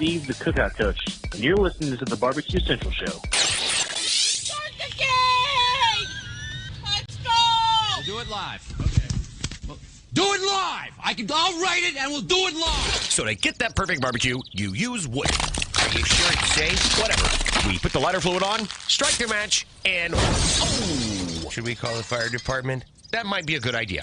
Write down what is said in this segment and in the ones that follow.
Steve the Cookout Coach, and you're listening to the Barbecue Central Show. Start the game! Let's go! We'll do it live. Okay. Well, do it live! I'll write it and we'll do it live! So to get that perfect barbecue, you use wood. Are you sure it's safe? Whatever. We put the lighter fluid on, strike the match, and... Oh! Should we call the fire department? That might be a good idea.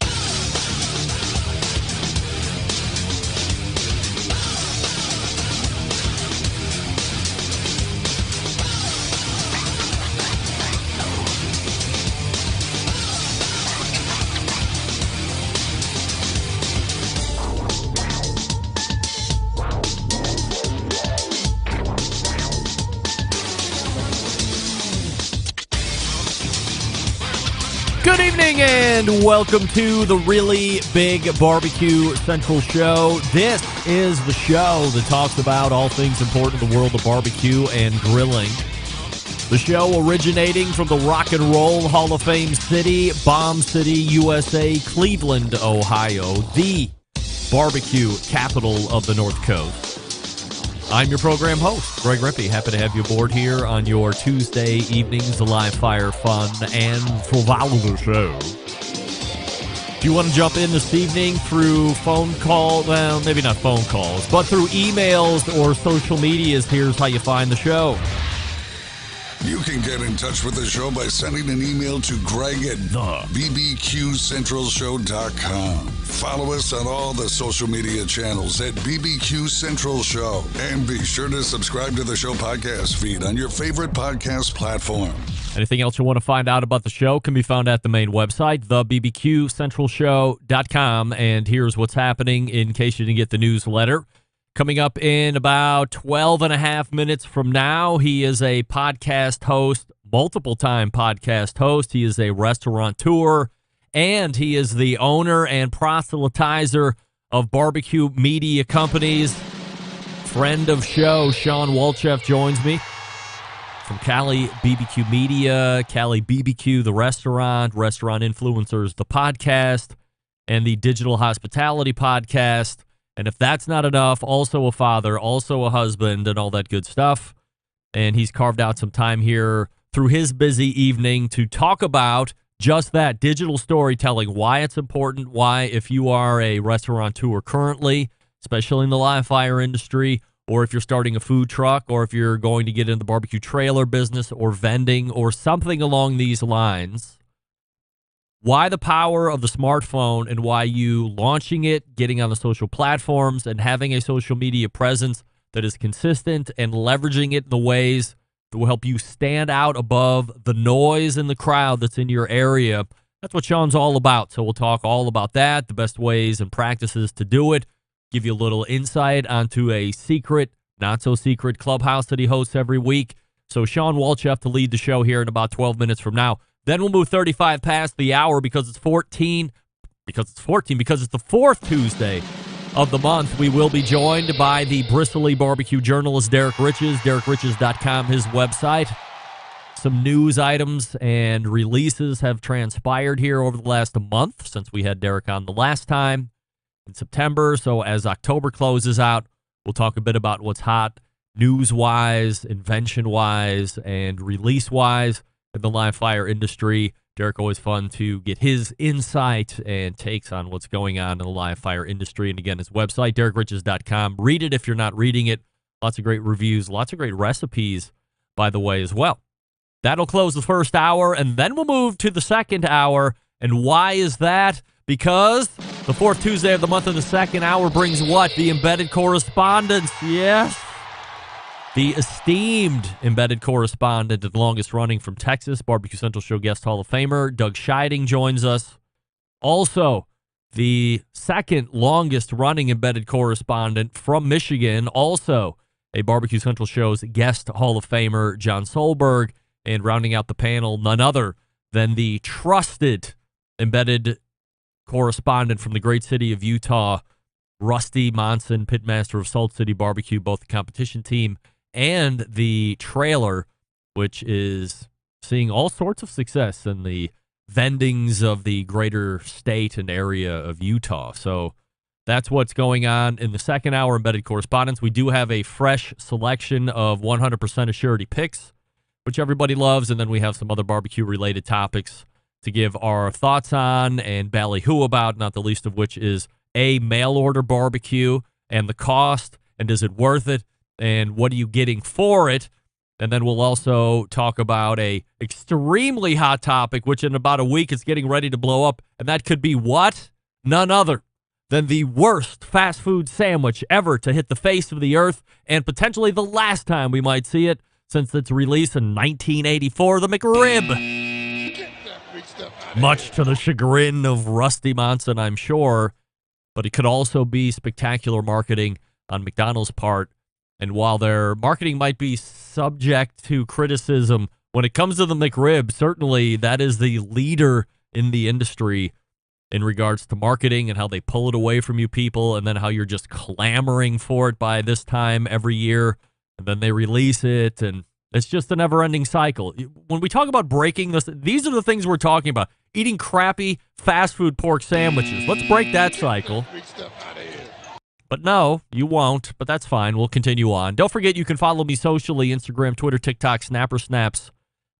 Good evening and welcome to the Really Big Barbecue Central Show. This is the show that talks about all things important in the world of barbecue and grilling. The show originating from the Rock and Roll Hall of Fame city, Bomb City, USA, Cleveland, Ohio, the barbecue capital of the North Coast. I'm your program host, Greg Rippey. Happy to have you aboard here on your Tuesday evenings, the live fire fun and survival show. If you want to jump in this evening through phone call, well, maybe not phone calls, but through emails or social medias, here's how you find the show. You can get in touch with the show by sending an email to Greg at BBQCentralShow.com. Follow us on all the social media channels at BBQ Central Show. And be sure to subscribe to the show podcast feed on your favorite podcast platform. Anything else you want to find out about the show can be found at the main website, thebbqcentralshow.com. And here's what's happening in case you didn't get the newsletter. Coming up in about 12 and a half minutes from now, he is a podcast host, multiple-time podcast host. He is a restaurateur, and he is the owner and proselytizer of barbecue media companies. Friend of show, Shawn Walchef, joins me from Cali BBQ Media, Cali BBQ, the restaurant, Restaurant Influencers, the podcast, and the Digital Hospitality podcast. And if that's not enough, also a father, also a husband, and all that good stuff. And he's carved out some time here through his busy evening to talk about just that, digital storytelling, why it's important, why if you are a restaurateur currently, especially in the live fire industry, or if you're starting a food truck, or if you're going to get in the barbecue trailer business or vending or something along these lines, why the power of the smartphone and why you launching it, getting on the social platforms, and having a social media presence that is consistent and leveraging it in the ways that will help you stand out above the noise in the crowd that's in your area. That's what Shawn's all about. So we'll talk all about that, the best ways and practices to do it, give you a little insight onto a secret, not so secret clubhouse that he hosts every week. So Shawn Walchef to lead the show here in about 12 minutes from now. Then we'll move 35 past the hour because it's the fourth Tuesday of the month. We will be joined by the bristly barbecue journalist Derek Riches, DerekRiches.com, his website. Some news items and releases have transpired here over the last month since we had Derek on the last time in September. So as October closes out, we'll talk a bit about what's hot news-wise, invention-wise, and release-wise in the live fire industry. Derek, always fun to get his insight and takes on what's going on in the live fire industry. And again, his website, DerekRiches.com. Read it if you're not reading it. Lots of great reviews, lots of great recipes, by the way, as well. That'll close the first hour, and then we'll move to the second hour. And why is that? Because the fourth Tuesday of the month in the second hour brings what? The Embedded Correspondents. Yes. The esteemed Embedded Correspondent and longest running from Texas, Barbecue Central Show guest Hall of Famer, Doug Scheiding joins us. Also, the second longest running Embedded Correspondent from Michigan, also a Barbecue Central Show's guest Hall of Famer, John Solberg, and rounding out the panel, none other than the trusted Embedded Correspondent from the great city of Utah, Rusty Monson, pitmaster of Salt City Barbecue, both the competition team and the trailer, which is seeing all sorts of success in the vendings of the greater state and area of Utah. So That's what's going on in the second hour Embedded Correspondents. We do have a fresh selection of 100% Assurity picks, which everybody loves, and then we have some other barbecue-related topics to give our thoughts on and ballyhoo about, not the least of which is a mail-order barbecue and the cost, and is it worth it, and what are you getting for it? And then we'll also talk about a extremely hot topic, which in about a week is getting ready to blow up, and that could be what? None other than the worst fast food sandwich ever to hit the face of the earth, and potentially the last time we might see it since its release in 1984, the McRib. Much to the chagrin of Rusty Monson, I'm sure, but it could also be spectacular marketing on McDonald's part. And while their marketing might be subject to criticism, when it comes to the McRib, certainly that is the leader in the industry in regards to marketing and how they pull it away from you people, and then how you're just clamoring for it by this time every year, and then they release it, and it's just a never-ending cycle. When we talk about breaking this, these are the things we're talking about. Eating crappy fast food pork sandwiches. Let's break that cycle. But no, you won't, but that's fine. We'll continue on. Don't forget, you can follow me socially, Instagram, Twitter, TikTok, Snapper Snaps,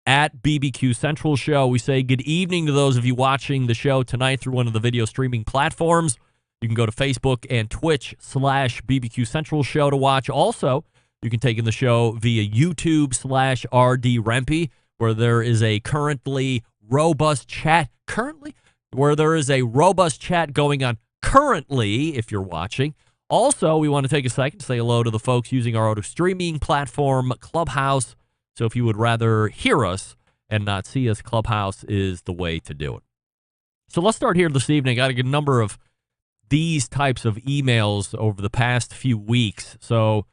at BBQ Central Show. We say good evening to those of you watching the show tonight through one of the video streaming platforms. You can go to Facebook and Twitch/BBQ Central Show to watch. Also, you can take in the show via YouTube/RD Rempe, where there is a robust chat going on currently, if you're watching. Also, we want to take a second to say hello to the folks using our auto streaming platform, Clubhouse. So if you would rather hear us and not see us, Clubhouse is the way to do it. So let's start here this evening. I got a number of these types of emails over the past few weeks. So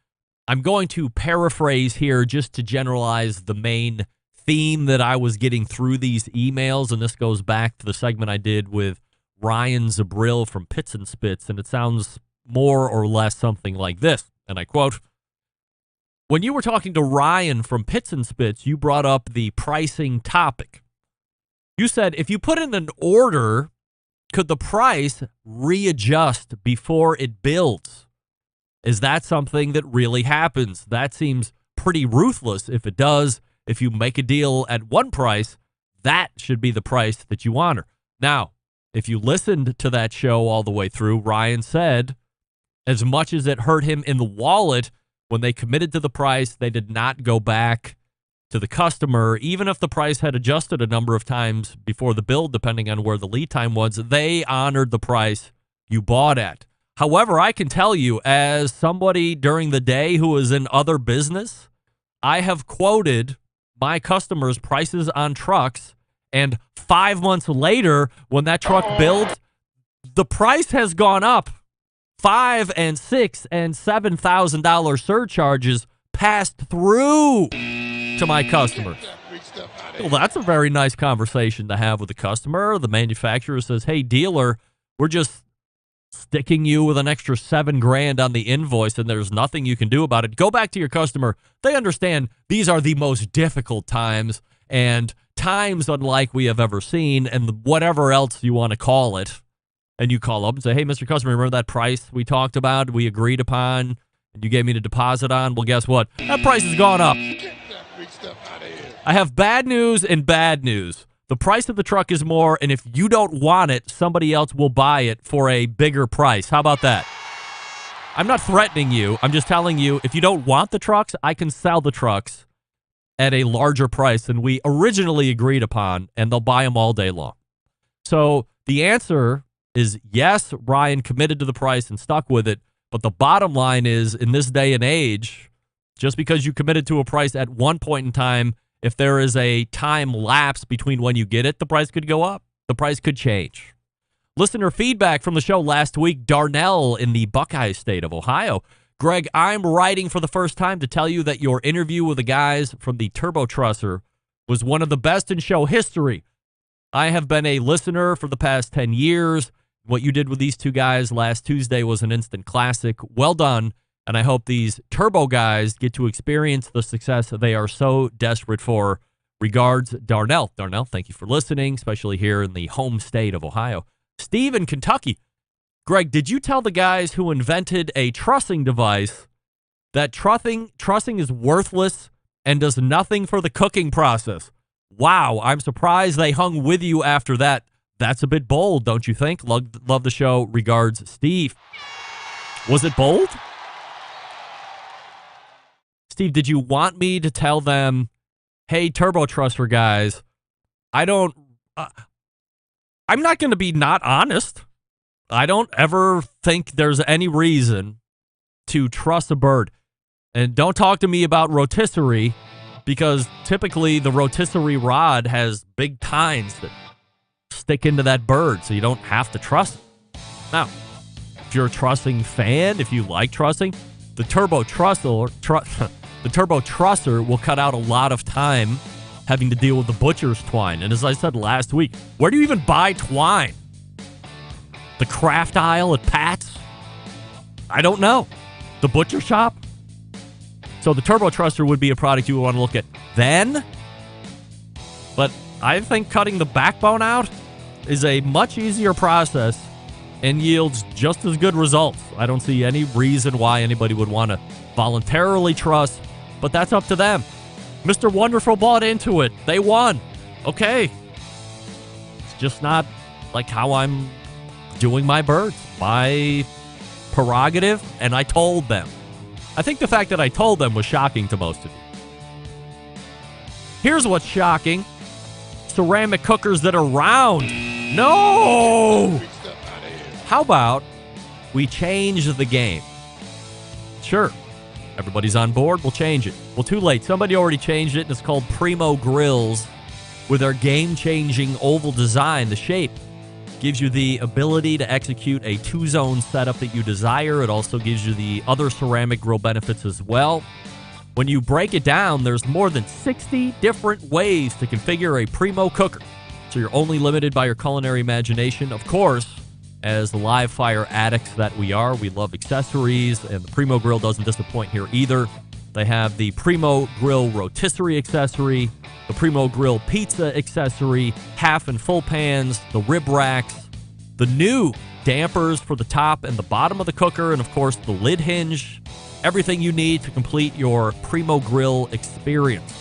I'm going to paraphrase here just to generalize the main theme that I was getting through these emails. And this goes back to the segment I did with Ryan Zabril from Pits and Spits. And it sounds more or less something like this. And I quote, when you were talking to Ryan from Pits and Spits, you brought up the pricing topic. You said, if you put in an order, could the price readjust before it builds? Is that something that really happens? That seems pretty ruthless if it does. If you make a deal at one price, that should be the price that you honor. Now, if you listened to that show all the way through, Ryan said, as much as it hurt him in the wallet, when they committed to the price, they did not go back to the customer. Even if the price had adjusted a number of times before the build, depending on where the lead time was, they honored the price you bought at. However, I can tell you, as somebody during the day who is in other business, I have quoted my customers' prices on trucks, and 5 months later, when that truck builds, the price has gone up. $5,000 and $6,000 and $7,000 surcharges passed through to my customers. Well, that's a very nice conversation to have with the customer. The manufacturer says, hey, dealer, we're just sticking you with an extra $7,000 on the invoice, and there's nothing you can do about it. Go back to your customer. They understand these are the most difficult times, and times unlike we have ever seen, and whatever else you want to call it. And you call up and say, hey, Mr. Customer, remember that price we talked about, we agreed upon, and you gave me the deposit on? Well, guess what? That price has gone up. I have bad news and bad news. The price of the truck is more, and if you don't want it, somebody else will buy it for a bigger price. How about that? I'm not threatening you. I'm just telling you, if you don't want the trucks, I can sell the trucks at a larger price than we originally agreed upon, and they'll buy them all day long. So the answer is yes, Ryan committed to the price and stuck with it, but the bottom line is, in this day and age, just because you committed to a price at one point in time, if there is a time lapse between when you get it, the price could go up. The price could change. Listener feedback from the show last week, Darnell in the Buckeye State of Ohio. Greg, I'm writing for the first time to tell you that your interview with the guys from the Turbo Trusser was one of the best in show history. I have been a listener for the past 10 years. What you did with these two guys last Tuesday was an instant classic. Well done, and I hope these Turbo guys get to experience the success they are so desperate for. Regards, Darnell. Darnell, thank you for listening, especially here in the home state of Ohio. Steve in Kentucky. Greg, did you tell the guys who invented a trussing device that trussing is worthless and does nothing for the cooking process? Wow, I'm surprised they hung with you after that. That's a bit bold, don't you think? Love the show. Regards, Steve. Was it bold? Steve, did you want me to tell them, hey, turbo trusser guys, I'm not going to be not honest. I don't ever think there's any reason to truss a bird. And don't talk to me about rotisserie, because typically the rotisserie rod has big tines that stick into that bird, so you don't have to truss it. Now, if you're a trussing fan, if you like trussing, the turbo trusser will cut out a lot of time having to deal with the butcher's twine. And as I said last week, where do you even buy twine? The craft aisle at Pat's? I don't know. The butcher shop? So the turbo trusser would be a product you would want to look at then. But I think cutting the backbone out is a much easier process and yields just as good results. I don't see any reason why anybody would want to voluntarily truss, but that's up to them. Mr. Wonderful bought into it. They won. Okay. It's just not like how I'm doing my birds. My prerogative, and I told them. I think the fact that I told them was shocking to most of you. Here's what's shocking. Ceramic cookers that are round. No! How about we change the game? Sure. Everybody's on board. We'll change it. Well, too late. Somebody already changed it, and it's called Primo Grills. With their game-changing oval design, the shape gives you the ability to execute a two-zone setup that you desire. It also gives you the other ceramic grill benefits as well. When you break it down, there's more than 60 different ways to configure a Primo cooker. So you're only limited by your culinary imagination. Of course, as the live fire addicts that we are, we love accessories, and the Primo Grill doesn't disappoint here either. They have the Primo Grill rotisserie accessory, the Primo Grill pizza accessory, half and full pans, the rib racks, the new dampers for the top and the bottom of the cooker, and of course the lid hinge. Everything you need to complete your Primo Grill experience.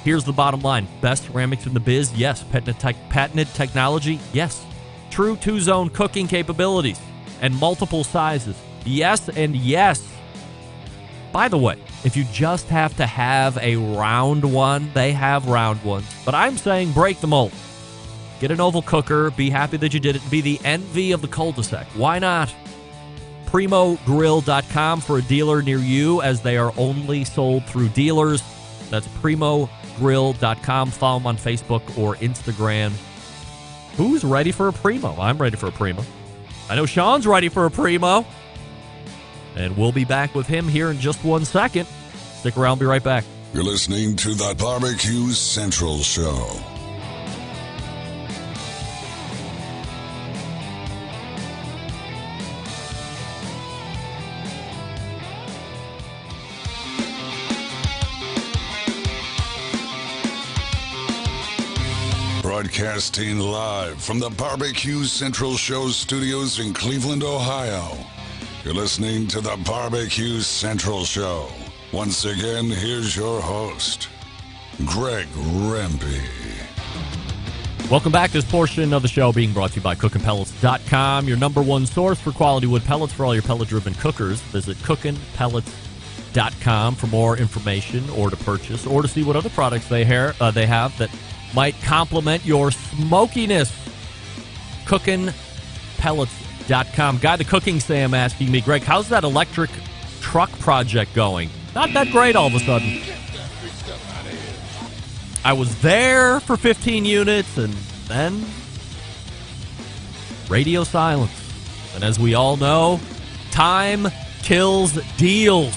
Here's the bottom line. Best ceramics in the biz? Yes. Patented technology? Yes. True two-zone cooking capabilities and multiple sizes? Yes and yes. By the way, if you just have to have a round one, they have round ones. But I'm saying break the mold. Get an oval cooker. Be happy that you did it. Be the envy of the cul-de-sac. Why not? PrimoGrill.com for a dealer near you, as they are only sold through dealers. That's PrimoGrill.com. Follow them on Facebook or Instagram. Who's ready for a Primo? I'm ready for a Primo. I know Shawn's ready for a Primo. And we'll be back with him here in just 1 second. Stick around, be right back. You're listening to the BBQ Central Show. Broadcasting live from the BBQ Central Show studios in Cleveland, Ohio. You're listening to the BBQ Central Show. Once again, here's your host, Greg Rempe. Welcome back. This portion of the show being brought to you by CookinPellets.com, your number one source for quality wood pellets for all your pellet-driven cookers. Visit CookinPellets.com for more information or to purchase or to see what other products they have that might complement your smokiness. CookinPellets.com. Guy the Cooking Sam asking me, Greg, how's that electric truck project going? Not that great all of a sudden. I was there for 15 units and then radio silence. And as we all know, time kills deals.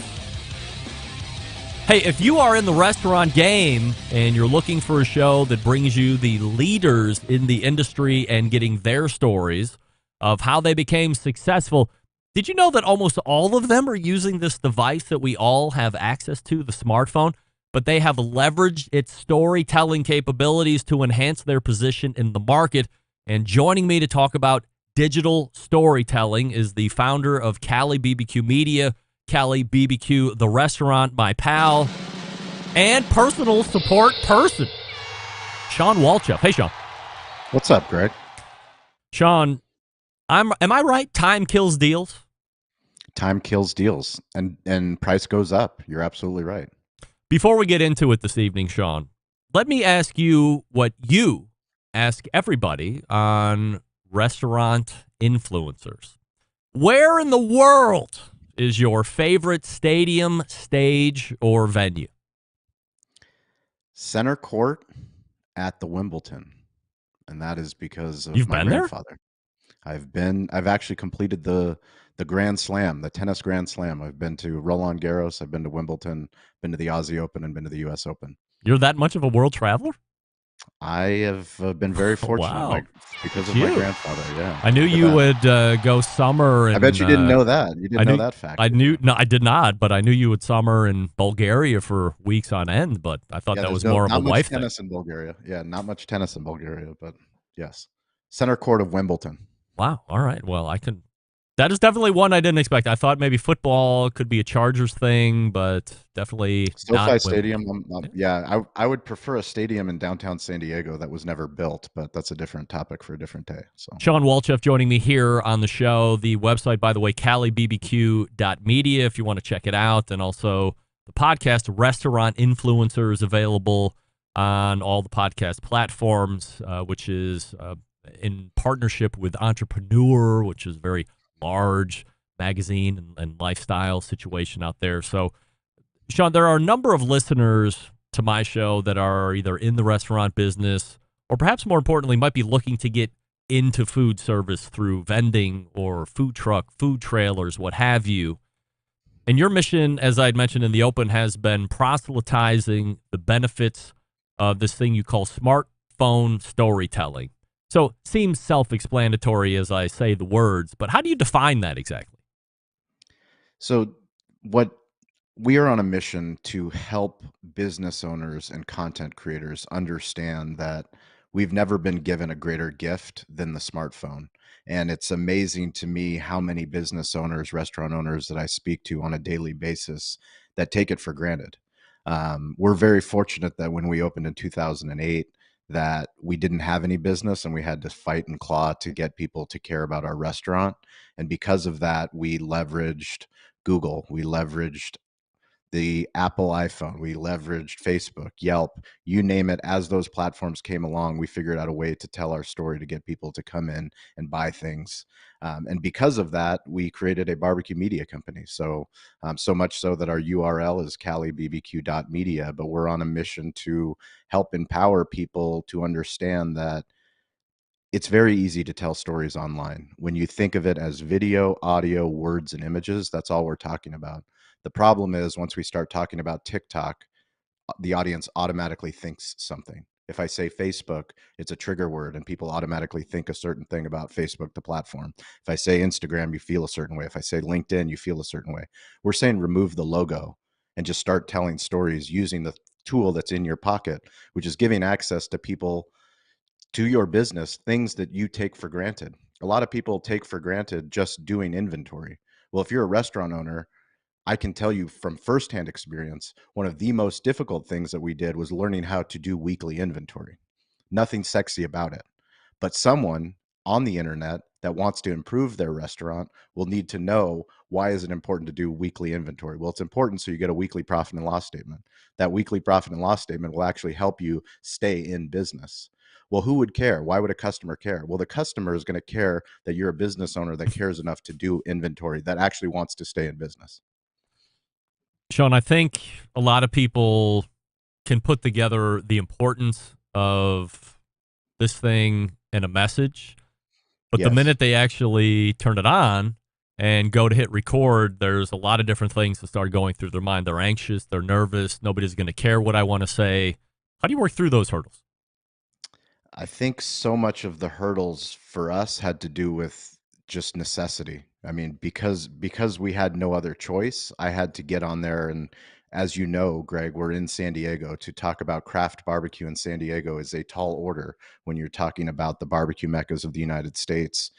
Hey, if you are in the restaurant game and you're looking for a show that brings you the leaders in the industry and getting their stories of how they became successful, did you know that almost all of them are using this device that we all have access to, the smartphone, but they have leveraged its storytelling capabilities to enhance their position in the market? And joining me to talk about digital storytelling, is the founder of Cali BBQ Media, Cali BBQ, the restaurant, my pal, and personal support person, Shawn Walchef. Hey, Shawn. What's up, Greg? Shawn, am I right? Time kills deals? Time kills deals, and price goes up. You're absolutely right. Before we get into it this evening, Shawn, let me ask you what you ask everybody on restaurant influencers. Where in the world is your favorite stadium, stage, or venue? Center court at the Wimbledon, and that is because of You've my been there? grandfather. I've actually completed the Grand Slam, the tennis Grand Slam. I've been to Roland Garros, I've been to Wimbledon, been to the Aussie Open, and been to the U.S. Open. You're that much of a world traveler? I have been very fortunate Wow. because of my grandfather. Yeah, I knew you would go summer. I bet you didn't know that. You didn't know that fact. I knew. No, I did not. But I knew you would summer in Bulgaria for weeks on end. But I thought that was more of a wife thing. Not much tennis in Bulgaria. Yeah, not much tennis in Bulgaria. But yes, center court of Wimbledon. Wow. All right. Well, that is definitely one I didn't expect. I thought maybe football could be a Chargers thing, but definitely SoFi Stadium. I would prefer a stadium in downtown San Diego that was never built, but that's a different topic for a different day. So Shawn Walchef joining me here on the show. The website, by the way, calibbq.media if you want to check it out, and also the podcast Restaurant Influencers, available on all the podcast platforms, which is in partnership with Entrepreneur, which is very large magazine and lifestyle situation out there. So, Shawn, there are a number of listeners to my show that are either in the restaurant business or perhaps more importantly might be looking to get into food service through vending or food truck, food trailers, what have you. And your mission, as I'd mentioned in the open, has been proselytizing the benefits of this thing you call smartphone storytelling. So seems self-explanatory as I say the words, but how do you define that exactly? So we are on a mission to help business owners and content creators understand that we've never been given a greater gift than the smartphone. And it's amazing to me how many business owners, restaurant owners that I speak to on a daily basis that take it for granted. We're very fortunate that when we opened in 2008, that we didn't have any business and we had to fight and claw to get people to care about our restaurant. And because of that, we leveraged Google, we leveraged the Apple iPhone, we leveraged Facebook, Yelp, you name it. As those platforms came along, we figured out a way to tell our story to get people to come in and buy things. And because of that, we created a barbecue media company. So much so that our URL is calibbq.media, but we're on a mission to help empower people to understand that it's very easy to tell stories online. When you think of it as video, audio, words, and images, that's all we're talking about. The problem is once we start talking about TikTok, the audience automatically thinks something. If I say Facebook, it's a trigger word and people automatically think a certain thing about Facebook, the platform. If I say Instagram, you feel a certain way. If I say LinkedIn, you feel a certain way. We're saying remove the logo and just start telling stories using the tool that's in your pocket, which is giving access to people, to your business, things that you take for granted. A lot of people take for granted just doing inventory. Well, if you're a restaurant owner, I can tell you from firsthand experience, one of the most difficult things that we did was learning how to do weekly inventory. Nothing sexy about it. But someone on the internet that wants to improve their restaurant will need to know, why is it important to do weekly inventory? Well, it's important so you get a weekly profit and loss statement. That weekly profit and loss statement will actually help you stay in business. Well, who would care? Why would a customer care? Well, the customer is going to care that you're a business owner that cares enough to do inventory, that actually wants to stay in business. Shawn, I think a lot of people can put together the importance of this thing in a message, but the minute they actually turn it on and go to hit record, there's a lot of different things that start going through their mind. They're anxious, they're nervous, nobody's going to care what I want to say. How do you work through those hurdles? I think so much of the hurdles for us had to do with just necessity. I mean, because we had no other choice, I had to get on there as you know, Greg, we're in San Diego. To talk about craft barbecue in San Diego is a tall order when you're talking about the barbecue meccas of the United States,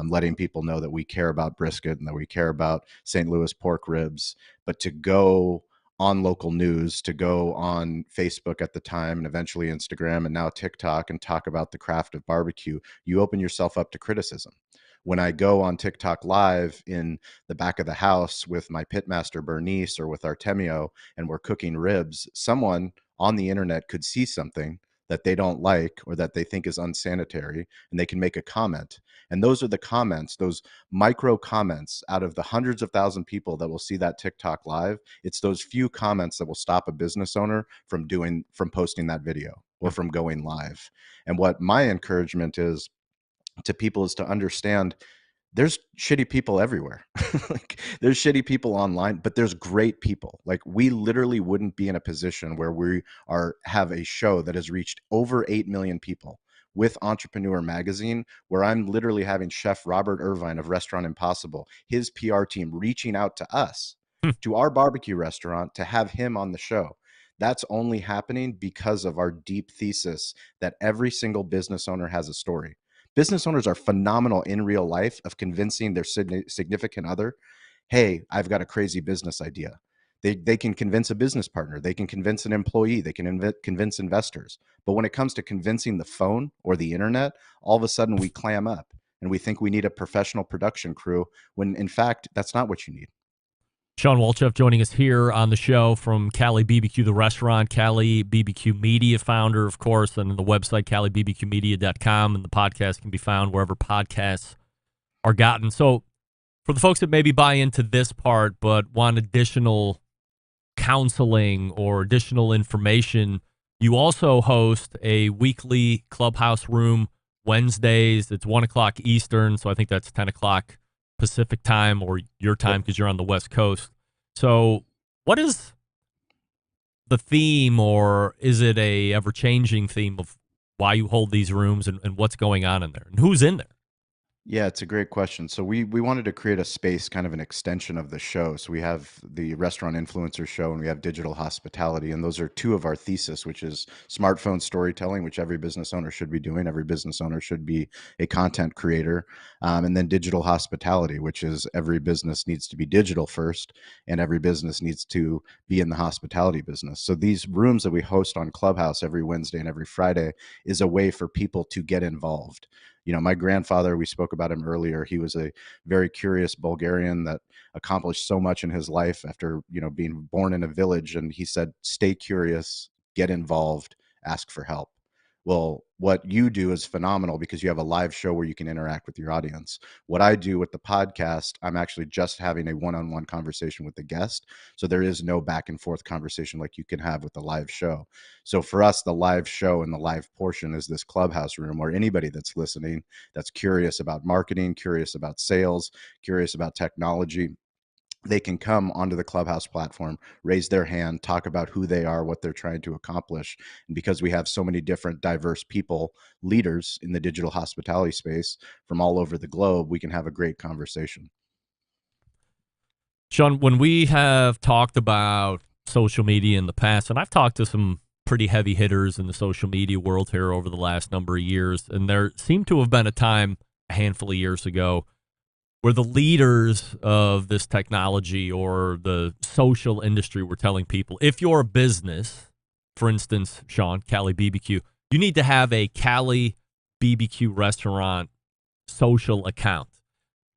letting people know that we care about brisket and that we care about St. Louis pork ribs. But to go on local news, to go on Facebook at the time and eventually Instagram and now TikTok and talk about the craft of barbecue, you open yourself up to criticism. When I go on TikTok live in the back of the house with my pitmaster Bernice or with Artemio and we're cooking ribs, someone on the internet could see something that they don't like or that they think is unsanitary, and they can make a comment. And those are the comments, those micro comments out of the hundreds of thousand people that will see that TikTok live. It's those few comments that will stop a business owner from posting that video or from going live. And what my encouragement is to people is to understand there's shitty people everywhere. Like, there's shitty people online, but there's great people. Like, we literally wouldn't be in a position where we have a show that has reached over 8 million people with Entrepreneur Magazine, where I'm literally having Chef Robert Irvine of Restaurant Impossible, his PR team, reaching out to us, to our barbecue restaurant, to have him on the show. That's only happening because of our deep thesis that every single business owner has a story. Business owners are phenomenal in real life of convincing their significant other, hey, I've got a crazy business idea. They can convince a business partner. They can convince an employee. They can convince investors. But when it comes to convincing the phone or the internet, all of a sudden we clam up and we think we need a professional production crew when, in fact, that's not what you need. Shawn Walchef joining us here on the show from Cali BBQ, the restaurant, Cali BBQ Media founder, of course, and the website, CaliBBQmedia.com, and the podcast can be found wherever podcasts are gotten. So for the folks that maybe buy into this part but want additional counseling or additional information, you also host a weekly Clubhouse room Wednesdays. It's 1 o'clock Eastern, so I think that's 10 o'clock Pacific time or your time because you're on the West Coast. So what is the theme, or is it a ever-changing theme of why you hold these rooms and what's going on in there and who's in there? Yeah, it's a great question. So we wanted to create a space, kind of an extension of the show. So we have the Restaurant Influencer Show and we have Digital Hospitality. And those are two of our thesis, which is smartphone storytelling, which every business owner should be doing. Every business owner should be a content creator. And then Digital Hospitality, which is every business needs to be digital first and every business needs to be in the hospitality business. So these rooms that we host on Clubhouse every Wednesday and every Friday is a way for people to get involved. You know, my grandfather, we spoke about him earlier. He was a very curious Bulgarian that accomplished so much in his life after, being born in a village. And he said, stay curious, get involved, ask for help. Well, what you do is phenomenal because you have a live show where you can interact with your audience. What I do with the podcast, I'm actually just having a one-on-one conversation with the guest. So there is no back and forth conversation like you can have with a live show. So for us, the live show and the live portion is this Clubhouse room where anybody that's listening, that's curious about marketing, curious about sales, curious about technology, they can come onto the Clubhouse platform, raise their hand, talk about who they are, what they're trying to accomplish. And because we have so many different diverse people, leaders in the digital hospitality space from all over the globe, we can have a great conversation. Shawn, when we have talked about social media in the past, and I've talked to some pretty heavy hitters in the social media world here over the last number of years, and there seemed to have been a time a handful of years ago where the leaders of this technology or the social industry were telling people, if you're a business, for instance, Shawn, Cali BBQ, you need to have a Cali BBQ restaurant social account.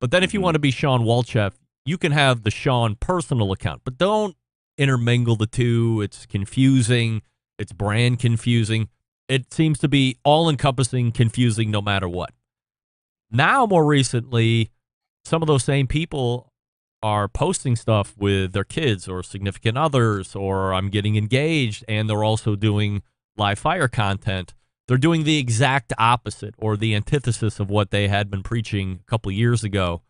But then if you want to be Shawn Walchef, you can have the Shawn personal account, but don't intermingle the two. It's confusing. It's brand confusing. It seems to be all-encompassing, confusing no matter what. Now, more recently, some of those same people are posting stuff with their kids or significant others, or I'm getting engaged, and they're also doing live fire content. They're doing the exact opposite or the antithesis of what they had been preaching a couple of years ago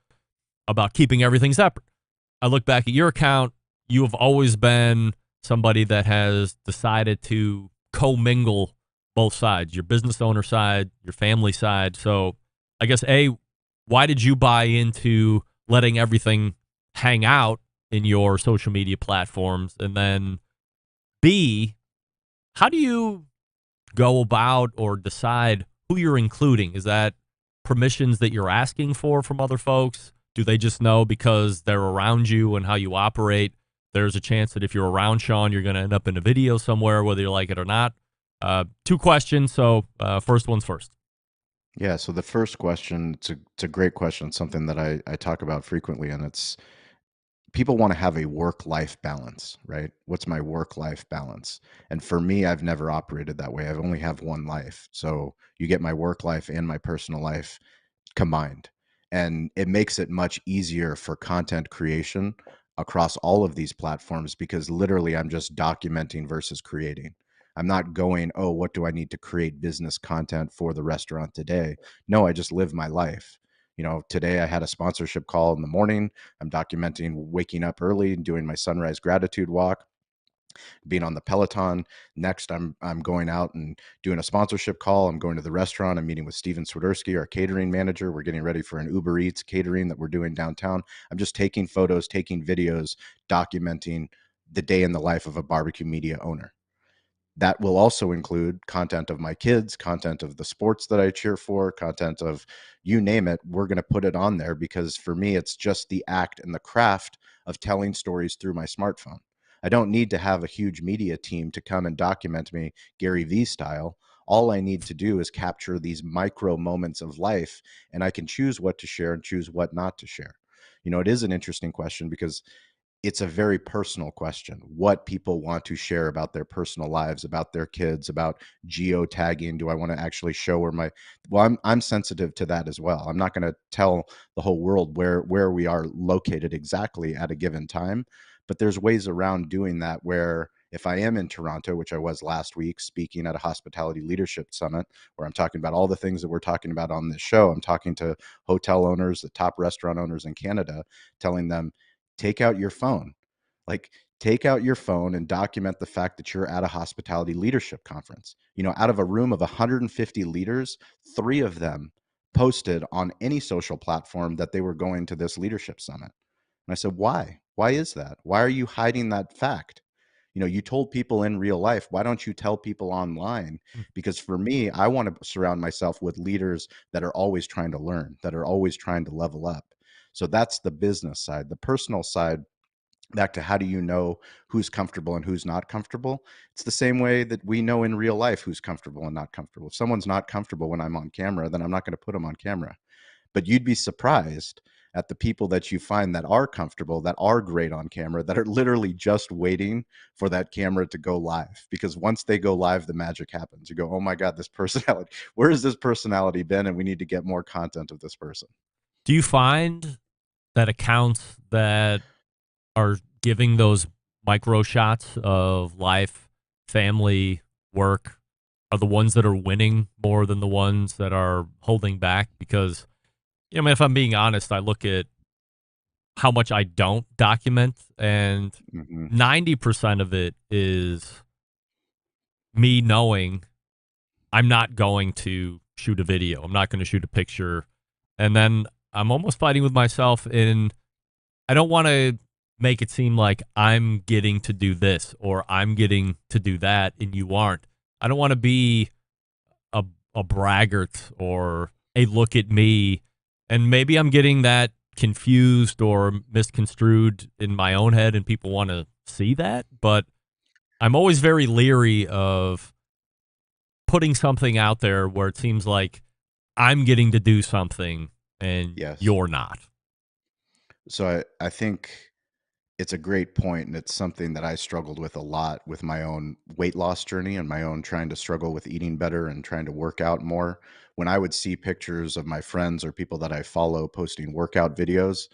about keeping everything separate. I look back at your account. You have always been somebody that has decided to commingle both sides, your business owner side, your family side. So I guess, A, why did you buy into letting everything hang out in your social media platforms? And then B, how do you go about or decide who you're including? Is that permissions that you're asking for from other folks? Do they just know because they're around you and how you operate? There's a chance that if you're around Shawn, you're going to end up in a video somewhere, whether you like it or not. 2 questions. So first one's first. Yeah, so the first question, it's a great question, something that I talk about frequently, and it's people want to have a work-life balance, right? What's my work-life balance? And for me, I've never operated that way. I've only have one life. So you get my work life and my personal life combined. And it makes it much easier for content creation across all of these platforms because literally I'm just documenting versus creating. I'm not going, oh, what do I need to create business content for the restaurant today? No, I just live my life. You know, today I had a sponsorship call in the morning. I'm documenting waking up early and doing my sunrise gratitude walk, being on the Peloton. Next, I'm going out and doing a sponsorship call. I'm going to the restaurant. I'm meeting with Steven Swiderski, our catering manager. We're getting ready for an Uber Eats catering that we're doing downtown. I'm just taking photos, taking videos, documenting the day in the life of a barbecue media owner. That will also include content of my kids, content of the sports that I cheer for, content of you name it. We're going to put it on there because for me, it's just the act and the craft of telling stories through my smartphone. I don't need to have a huge media team to come and document me Gary Vee style. All I need to do is capture these micro moments of life, and I can choose what to share and choose what not to share. You know, it is an interesting question because it's a very personal question. What people want to share about their personal lives, about their kids, about geotagging. Do I want to actually show where my, well, I'm sensitive to that as well. I'm not going to tell the whole world where we are located exactly at a given time, but there's ways around doing that where if I am in Toronto, which I was last week speaking at a hospitality leadership summit where I'm talking about all the things that we're talking about on this show, I'm talking to hotel owners, the top restaurant owners in Canada, telling them, take out your phone. Like, take out your phone and document the fact that you're at a hospitality leadership conference. You know, out of a room of 150 leaders, 3 of them posted on any social platform that they were going to this leadership summit. And I said, why? Why is that? Why are you hiding that fact? You know, you told people in real life. Why don't you tell people online? Because for me, I want to surround myself with leaders that are always trying to learn, that are always trying to level up. So that's the business side. The personal side, back to how do you know who's comfortable and who's not comfortable? It's the same way that we know in real life who's comfortable and not comfortable. If someone's not comfortable when I'm on camera, then I'm not going to put them on camera. But you'd be surprised at the people that you find that are comfortable, that are great on camera, that are literally just waiting for that camera to go live. Because once they go live, the magic happens. You go, oh my God, this personality, where has this personality been? And we need to get more content of this person. Do you find that accounts that are giving those micro shots of life, family, work are the ones that are winning more than the ones that are holding back? Because, I mean, if I'm being honest, I look at how much I don't document, and 90% of it is me knowing I'm not going to shoot a video. I'm not going to shoot a picture. And then I'm almost fighting with myself in I don't want to make it seem like I'm getting to do this or I'm getting to do that and you aren't. I don't want to be a braggart or a look at me. And maybe I'm getting that confused or misconstrued in my own head and people want to see that. But I'm always very leery of putting something out there where it seems like I'm getting to do something and you're not. So I think it's a great point, and it's something that I struggled with a lot with my own weight loss journey and my own trying to struggle with eating better and trying to work out more. When I would see pictures of my friends or people that I follow posting workout videos,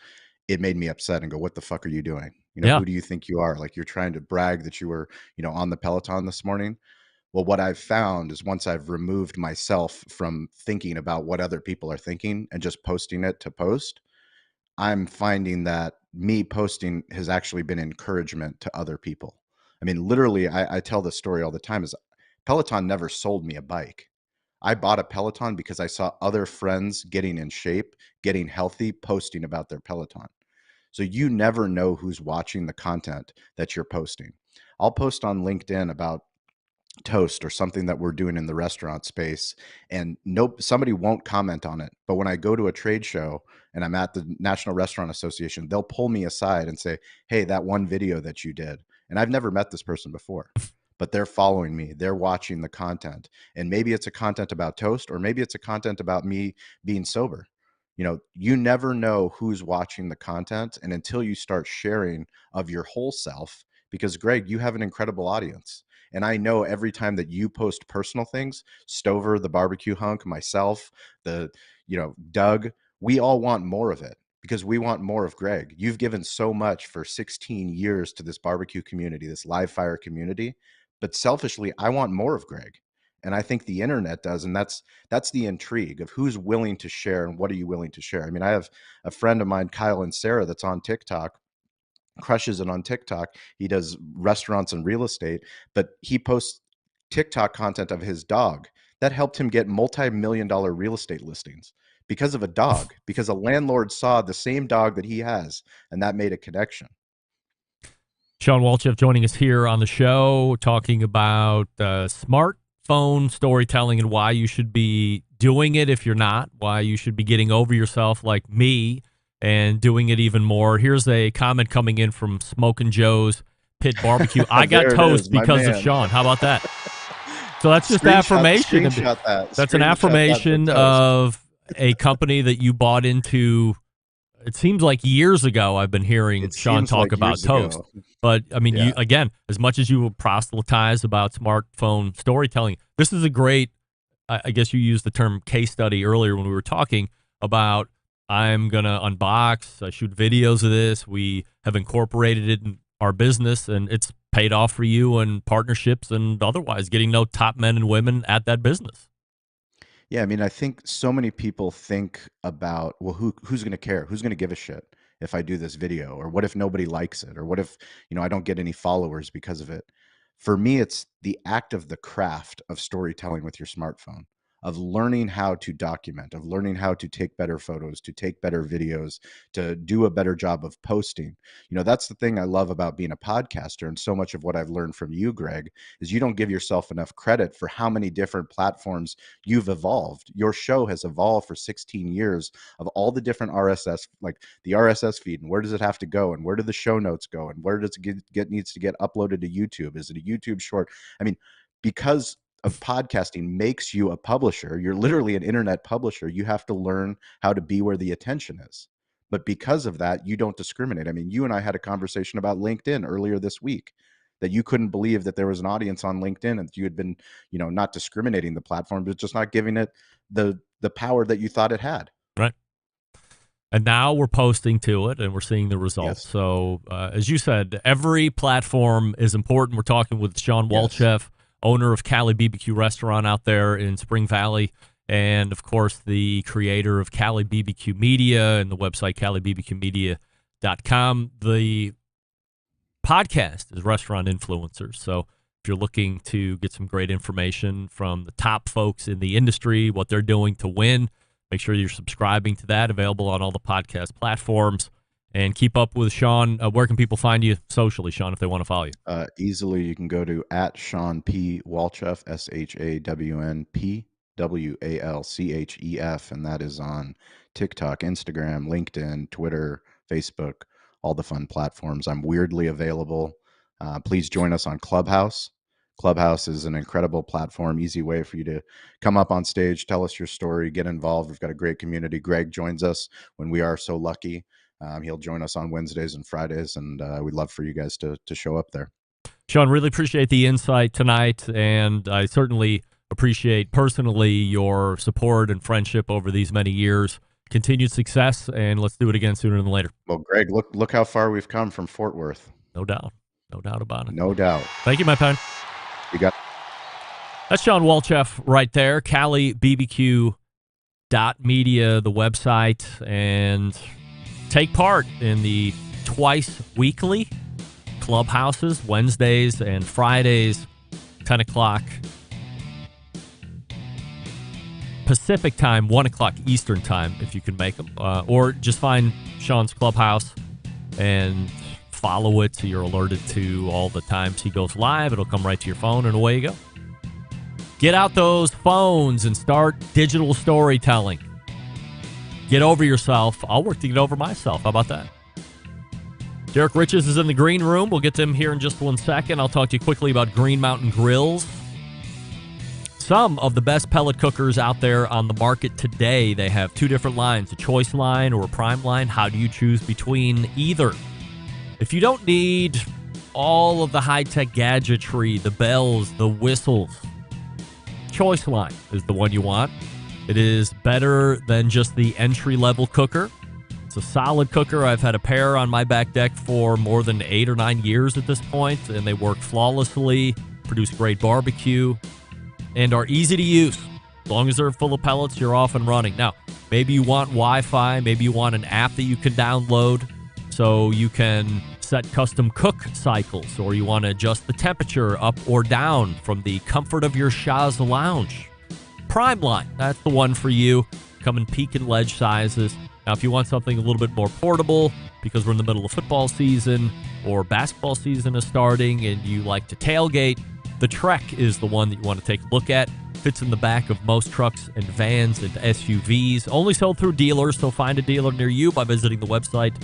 it made me upset and go, what the fuck are you doing? You know, who do you think you are? Like, you're trying to brag that you were, you know, on the Peloton this morning. Well, what I've found is once I've removed myself from thinking about what other people are thinking and just posting it to post, I'm finding that me posting has actually been encouragement to other people. I mean, literally, I tell this story all the time is Peloton never sold me a bike. I bought a Peloton because I saw other friends getting in shape, getting healthy, posting about their Peloton. So you never know who's watching the content that you're posting. I'll post on LinkedIn about toast or something that we're doing in the restaurant space, and somebody won't comment on it. But when I go to a trade show and I'm at the National Restaurant Association, they'll pull me aside and say, hey, that one video that you did. And I've never met this person before, but they're following me. They're watching the content. And maybe it's a content about toast, or maybe it's a content about me being sober. You never know who's watching the content, and until you start sharing of your whole self, because Greg, you have an incredible audience. And I know every time that you post personal things, Stover, the barbecue hunk, myself, Doug, we all want more of it because we want more of Greg. You've given so much for 16 years to this barbecue community, this live fire community. But selfishly, I want more of Greg. And I think the internet does. And that's the intrigue of who's willing to share and what are you willing to share. I mean, I have a friend of mine, Kyle and Sarah, that's on TikTok, crushes it on TikTok. He does restaurants and real estate, but he posts TikTok content of his dog that helped him get multi-million-dollar real estate listings because of a dog, because a landlord saw the same dog that he has, and that made a connection. Shawn Walchef joining us here on the show, talking about smartphone storytelling and why you should be doing it if you're not, why you should be getting over yourself like me and doing it even more. Here's a comment coming in from Smokin' Joe's Pit Barbecue. I got toast because of Shawn. How about that? So that's just affirmation. That's an affirmation of a company that you bought into. It seems like years ago I've been hearing Shawn talk about toast. But, I mean, you again, as much as you will proselytize about smartphone storytelling, this is a great, I guess you used the term case study earlier when we were talking about I'm going to unbox, I shoot videos of this. We have incorporated it in our business, and it's paid off for you and partnerships and otherwise getting to know top men and women at that business. Yeah, I mean, I think so many people think about, well, who's going to care? Who's going to give a shit if I do this video? Or what if nobody likes it? Or what if, I don't get any followers because of it? For me, it's the act of the craft of storytelling with your smartphone, of learning how to document, of learning how to take better photos, to take better videos, to do a better job of posting. That's the thing I love about being a podcaster. And so much of what I've learned from you, Greg, is you don't give yourself enough credit for how many different platforms you've evolved. Your show has evolved for 16 years of all the different RSS, like the RSS feed, and where does it have to go? And where do the show notes go? And where does it needs to get uploaded to YouTube? Is it a YouTube short? I mean, because of podcasting makes you a publisher. You're literally an internet publisher. You have to learn how to be where the attention is. But because of that, you don't discriminate. I mean, you and I had a conversation about LinkedIn earlier this week, that you couldn't believe that there was an audience on LinkedIn and you had been, not discriminating the platform, but just not giving it the power that you thought it had. Right. And now we're posting to it and we're seeing the results. Yes. So as you said, every platform is important. We're talking with Shawn Walchef, owner of Cali BBQ restaurant out there in Spring Valley, and of course the creator of Cali BBQ Media and the website calibbqmedia.com. The podcast is Restaurant Influencers. So if you're looking to get some great information from the top folks in the industry, what they're doing to win, make sure you're subscribing to that, available on all the podcast platforms. And keep up with Shawn. Where can people find you socially, Shawn, if they want to follow you? Easily, you can go to @Shawn P. Walchef, ShawnPWalchef, and that is on TikTok, Instagram, LinkedIn, Twitter, Facebook, all the fun platforms. I'm weirdly available. Please join us on Clubhouse. Clubhouse is an incredible platform, easy way for you to come up on stage, tell us your story, get involved. We've got a great community. Greg joins us when we are so lucky. He'll join us on Wednesdays and Fridays, and we'd love for you guys to show up there. Shawn, really appreciate the insight tonight, and I certainly appreciate personally your support and friendship over these many years. Continued success, and let's do it again sooner than later. Well, Greg, look how far we've come from Fort Worth. No doubt. No doubt about it. No doubt. Thank you, my friend. You got. That's Shawn Walchef right there. CaliBBQ.media, the website, and take part in the twice weekly clubhouses, Wednesdays and Fridays, 10 o'clock Pacific time, 1 o'clock Eastern time, if you can make them. Or just find Shawn's clubhouse and follow it so you're alerted to all the times he goes live. It'll come right to your phone, and away you go. Get out those phones and start digital storytelling. Get over yourself. I'll work to get over myself. How about that? Derek Riches is in the green room. We'll get to him here in just 1 second. I'll talk to you quickly about Green Mountain Grills. Some of the best pellet cookers out there on the market today. They have two different lines, a choice line or a prime line. How do you choose between either? If you don't need all of the high-tech gadgetry, the bells, the whistles, choice line is the one you want. It is better than just the entry-level cooker. It's a solid cooker. I've had a pair on my back deck for more than 8 or 9 years at this point, and they work flawlessly, produce great barbecue, and are easy to use. As long as they're full of pellets, you're off and running. Now, maybe you want Wi-Fi. Maybe you want an app that you can download so you can set custom cook cycles, or you want to adjust the temperature up or down from the comfort of your Shaw's Lounge. Prime Line, that's the one for you. Come in peak and ledge sizes. Now, if you want something a little bit more portable, because we're in the middle of football season or basketball season is starting and you like to tailgate, the Trek is the one that you want to take a look at. Fits in the back of most trucks and vans and SUVs. Only sold through dealers, so find a dealer near you by visiting the website,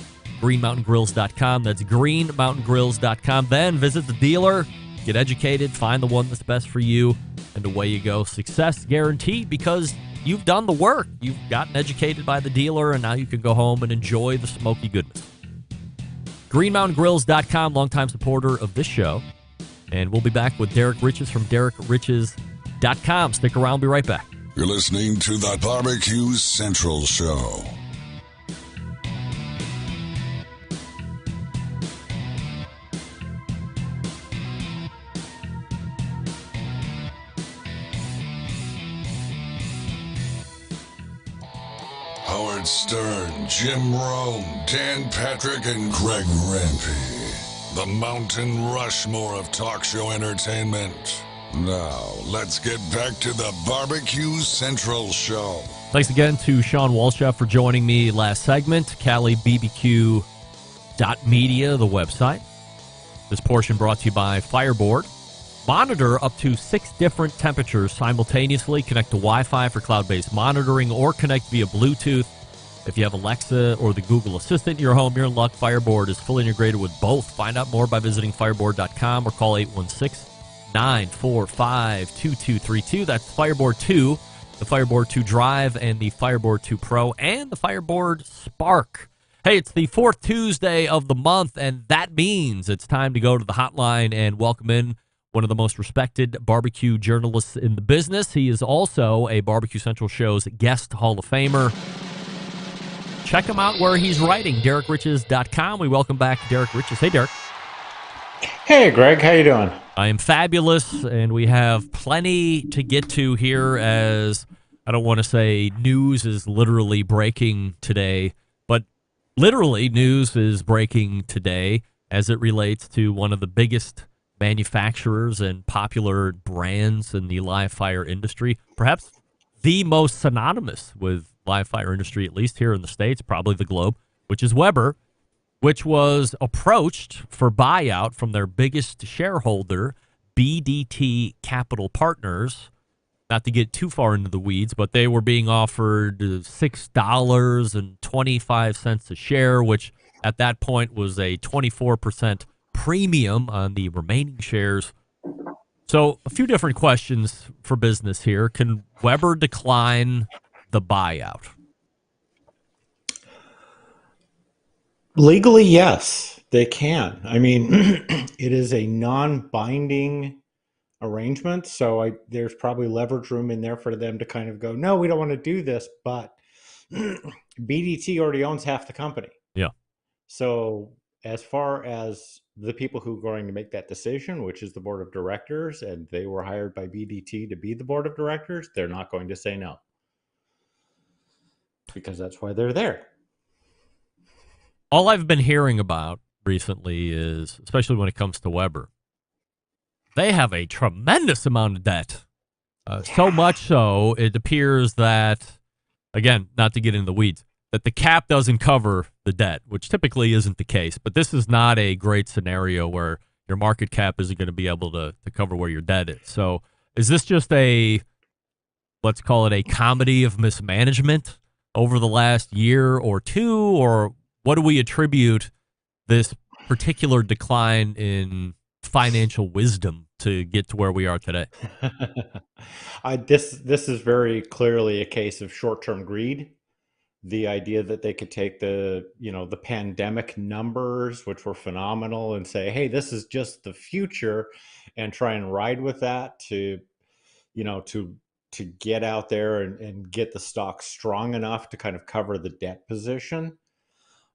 greenmountaingrills.com. That's greenmountaingrills.com. Then visit the dealer, get educated, find the one that's best for you, and away you go. Success guaranteed because you've done the work. You've gotten educated by the dealer, and now you can go home and enjoy the smoky goodness. greenmountaingrills.com, longtime supporter of this show. And we'll be back with Derek Riches from DerekRiches.com. Stick around. We'll be right back. You're listening to the Barbecue Central Show. Howard Stern, Jim Rome, Dan Patrick, and Greg Rempe. The Mountain Rushmore of talk show entertainment. Now, let's get back to the Barbecue Central Show. Thanks again to Shawn Walchef for joining me last segment. Cali BBQ .media, the website. This portion brought to you by Fireboard. Monitor up to 6 different temperatures simultaneously. Connect to Wi-Fi for cloud-based monitoring or connect via Bluetooth. If you have Alexa or the Google Assistant in your home, you're in luck. Fireboard is fully integrated with both. Find out more by visiting fireboard.com or call 816-945-2232. That's Fireboard 2, the Fireboard 2 Drive, and the Fireboard 2 Pro, and the Fireboard Spark. Hey, it's the 4th Tuesday of the month, and that means it's time to go to the hotline and welcome in one of the most respected barbecue journalists in the business. He is also a Barbecue Central Show's guest Hall of Famer. Check him out where he's writing, DerekRiches.com. We welcome back Derek Riches. Hey, Derek. Hey, Greg. How you doing? I am fabulous, and we have plenty to get to here as, I don't want to say news is literally breaking today, but literally news is breaking today as it relates to one of the biggest manufacturers and popular brands in the live fire industry, perhaps the most synonymous with live fire industry, at least here in the States, probably the globe, which is Weber, which was approached for buyout from their biggest shareholder, BDT Capital Partners. Not to get too far into the weeds, but they were being offered $6.25 a share, which at that point was a 24% premium on the remaining shares. So a few different questions for business here. Can Weber decline the buyout? Legally, yes, they can. I mean, it is a non-binding arrangement, so there's probably leverage room in there for them to kind of go, no, we don't want to do this, but BDT already owns half the company. Yeah. So as far as the people who are going to make that decision, which is the board of directors, and they were hired by BDT to be the board of directors, they're not going to say no. Because that's why they're there. All I've been hearing about recently is, especially when it comes to Weber, they have a tremendous amount of debt. So much so, it appears that, again, not to get into the weeds, that the cap doesn't cover the debt, which typically isn't the case. But this is not a great scenario where your market cap isn't going to be able to cover where your debt is. So is this just let's call it a comedy of mismanagement over the last year or two, or what do we attribute this particular decline in financial wisdom to get to where we are today? This is very clearly a case of short-term greed. The idea that they could take the pandemic numbers, which were phenomenal, and say, hey, this is just the future, and try and ride with that to get out there and get the stock strong enough to kind of cover the debt position.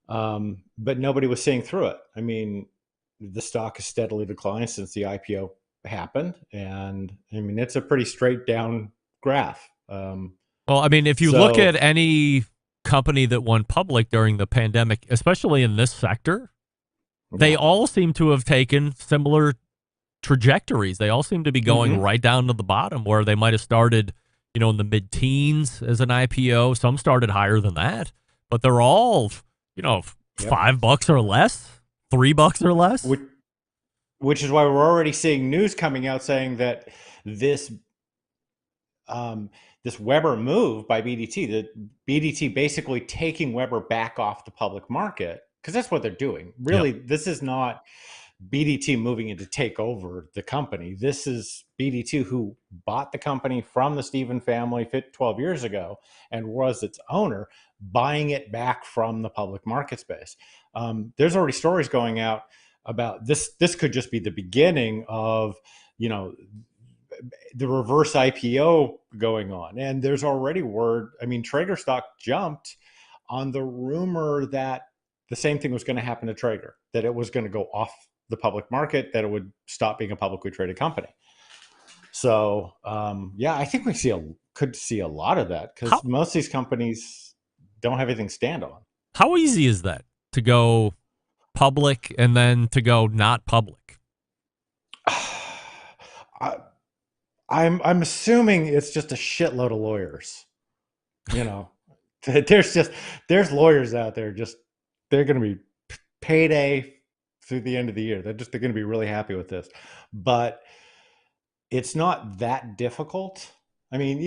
But nobody was seeing through it. I mean, the stock has steadily declined since the IPO happened. And I mean, it's a pretty straight down graph. Well, I mean, if you look at any company that went public during the pandemic, especially in this sector, they all seem to have taken similar trajectories. They all seem to be going right down to the bottom, where they might have started, in the mid-teens as an IPO. Some started higher than that, but they're all, $5 or less, $3 or less. Which is why we're already seeing news coming out saying that this Weber move by BDT, that BDT basically taking Weber back off the public market, because that's what they're doing. Really, This is not BDT moving in to take over the company. This is BDT who bought the company from the Stephen family 12 years ago and was its owner, buying it back from the public market space. There's already stories going out about this. This could just be the beginning of, the reverse IPO going on. And there's already word, I mean, Traeger stock jumped on the rumor that the same thing was going to happen to Traeger, that it was going to go off the public market, that it would stop being a publicly traded company. So, I think we could see a lot of that, because most of these companies don't have anything to stand on. How easy is that to go public and then to go not public? I'm assuming it's just a shitload of lawyers. There's lawyers out there, they're going to be payday through the end of the year. They're going to be really happy with this, but it's not that difficult. I mean,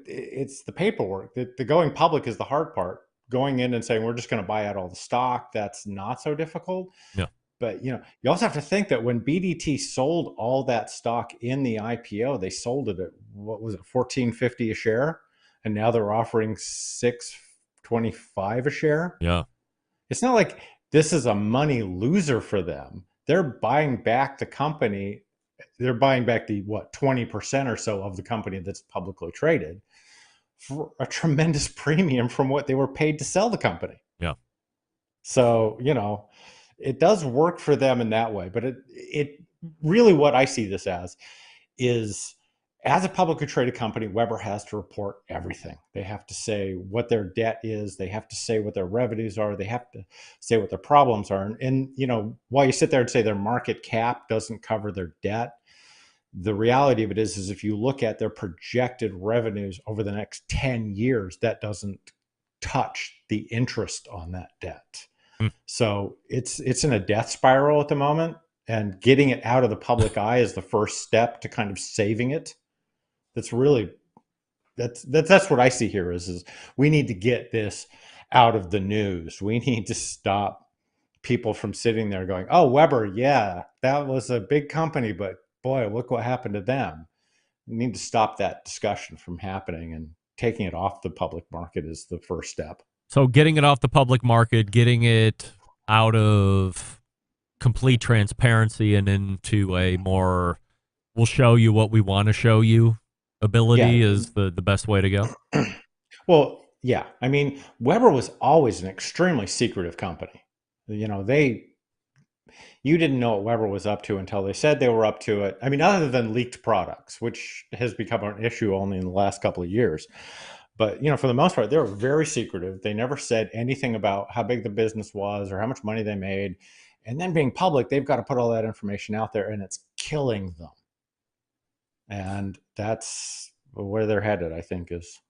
it's the paperwork. The going public is the hard part. Going in and saying, we're just going to buy out all the stock, that's not so difficult. Yeah. But, you also have to think that when BDT sold all that stock in the IPO, they sold it at, what was it, $14.50 a share? And now they're offering $6.25 a share. Yeah. It's not like this is a money loser for them. They're buying back the company. They're buying back the 20% or so of the company that's publicly traded for a tremendous premium from what they were paid to sell the company. Yeah. So, it does work for them in that way, but it really, what I see this is as a publicly traded company, Weber has to report everything. They have to say what their debt is. They have to say what their revenues are. They have to say what their problems are. And while you sit there and say their market cap doesn't cover their debt, the reality of it is if you look at their projected revenues over the next 10 years, that doesn't touch the interest on that debt. So it's in a death spiral at the moment, and getting it out of the public eye is the first step to kind of saving it. That's what I see here is we need to get this out of the news. We need to stop people from sitting there going, oh, Weber, yeah, that was a big company, but boy, look what happened to them. We need to stop that discussion from happening, and taking it off the public market is the first step. So getting it off the public market, getting it out of complete transparency and into a more, we'll show you what we want to show you ability is the best way to go. Well, yeah. I mean, Weber was always an extremely secretive company. You didn't know what Weber was up to until they said they were up to it. I mean, other than leaked products, which has become an issue only in the last couple of years. But, for the most part, they were very secretive. They never said anything about how big the business was or how much money they made. And then being public, they've got to put all that information out there, and it's killing them. And that's where they're headed, I think, is.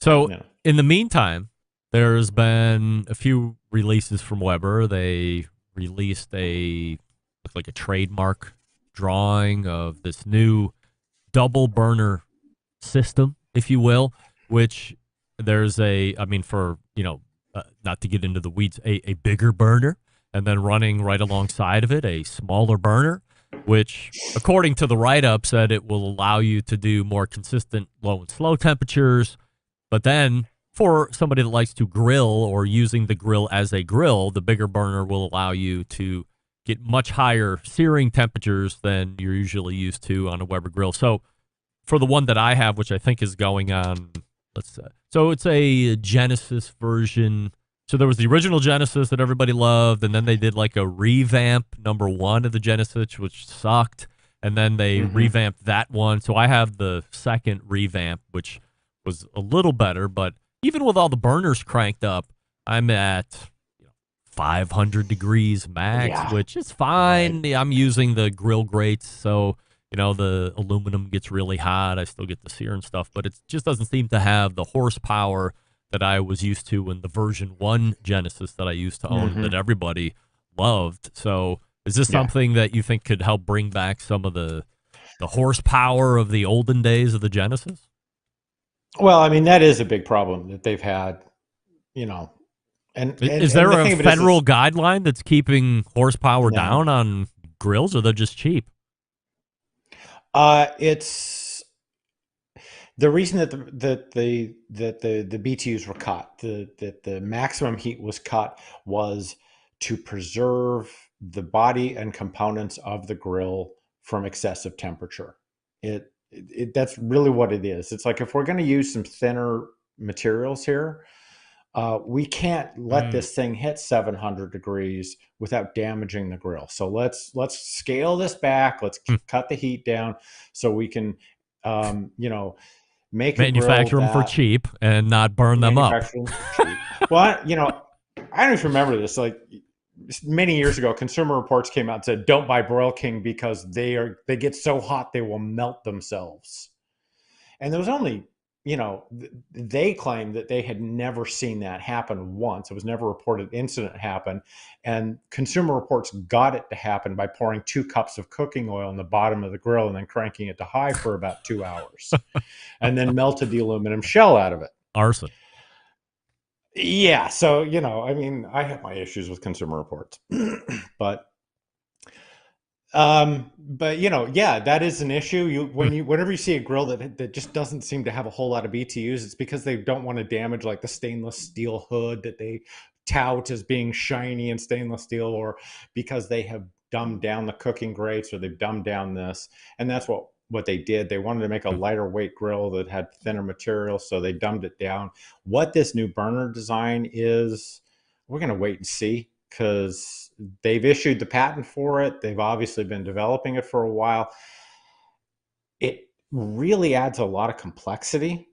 So you know. in the meantime, there's been a few releases from Weber. They released looked like a trademark drawing of this new double burner system, if you will, which there's not to get into the weeds, a bigger burner, and then running right alongside of it, a smaller burner, which, according to the write-up, said it will allow you to do more consistent low and slow temperatures. But then for somebody that likes to grill or using the grill as a grill, the bigger burner will allow you to get much higher searing temperatures than you're usually used to on a Weber grill. So for the one that I have, which I think is going on, so it's a Genesis version. So there was the original Genesis that everybody loved, and then they did like a revamp #1 of the Genesis, which sucked, and then they revamped that one. So I have the second revamp, which was a little better, but even with all the burners cranked up, I'm at 500 degrees max, which is fine. Right. I'm using the grill grates, so the aluminum gets really hot. I still get the sear and stuff, but it just doesn't seem to have the horsepower that I was used to in the version 1 Genesis that I used to own that everybody loved. So is this something that you think could help bring back some of the horsepower of the olden days of the Genesis? Well, I mean, that is a big problem that they've had, And is there a federal guideline that's keeping horsepower down on grills, or they're just cheap? It's the reason that the BTUs were cut, that the maximum heat was cut, was to preserve the body and components of the grill from excessive temperature. That's really what it is. It's like, if we're going to use some thinner materials here, we can't let this thing hit 700 degrees without damaging the grill. So let's scale this back. Let's cut the heat down so we can, manufacture them for cheap and not burn them up. Well, I don't even remember this. Like, many years ago, Consumer Reports came out and said, "Don't buy Broil King because they get so hot they will melt themselves." And there was only, they claimed that they had never seen that happen once. It was never reported incident happen. And Consumer Reports got it to happen by pouring 2 cups of cooking oil in the bottom of the grill and then cranking it to high for about 2 hours, and then melted the aluminum shell out of it. Arson. Yeah. So, I have my issues with Consumer Reports, but that is an issue. Whenever you see a grill that just doesn't seem to have a whole lot of BTUs, it's because they don't want to damage like the stainless steel hood that they tout as being shiny and stainless steel, or because they have dumbed down the cooking grates, or they've dumbed down this. And that's what they did. They wanted to make a lighter weight grill that had thinner material, so they dumbed it down. What this new burner design is, we're going to wait and see, because they've issued the patent for it. They've obviously been developing it for a while. It really adds a lot of complexity.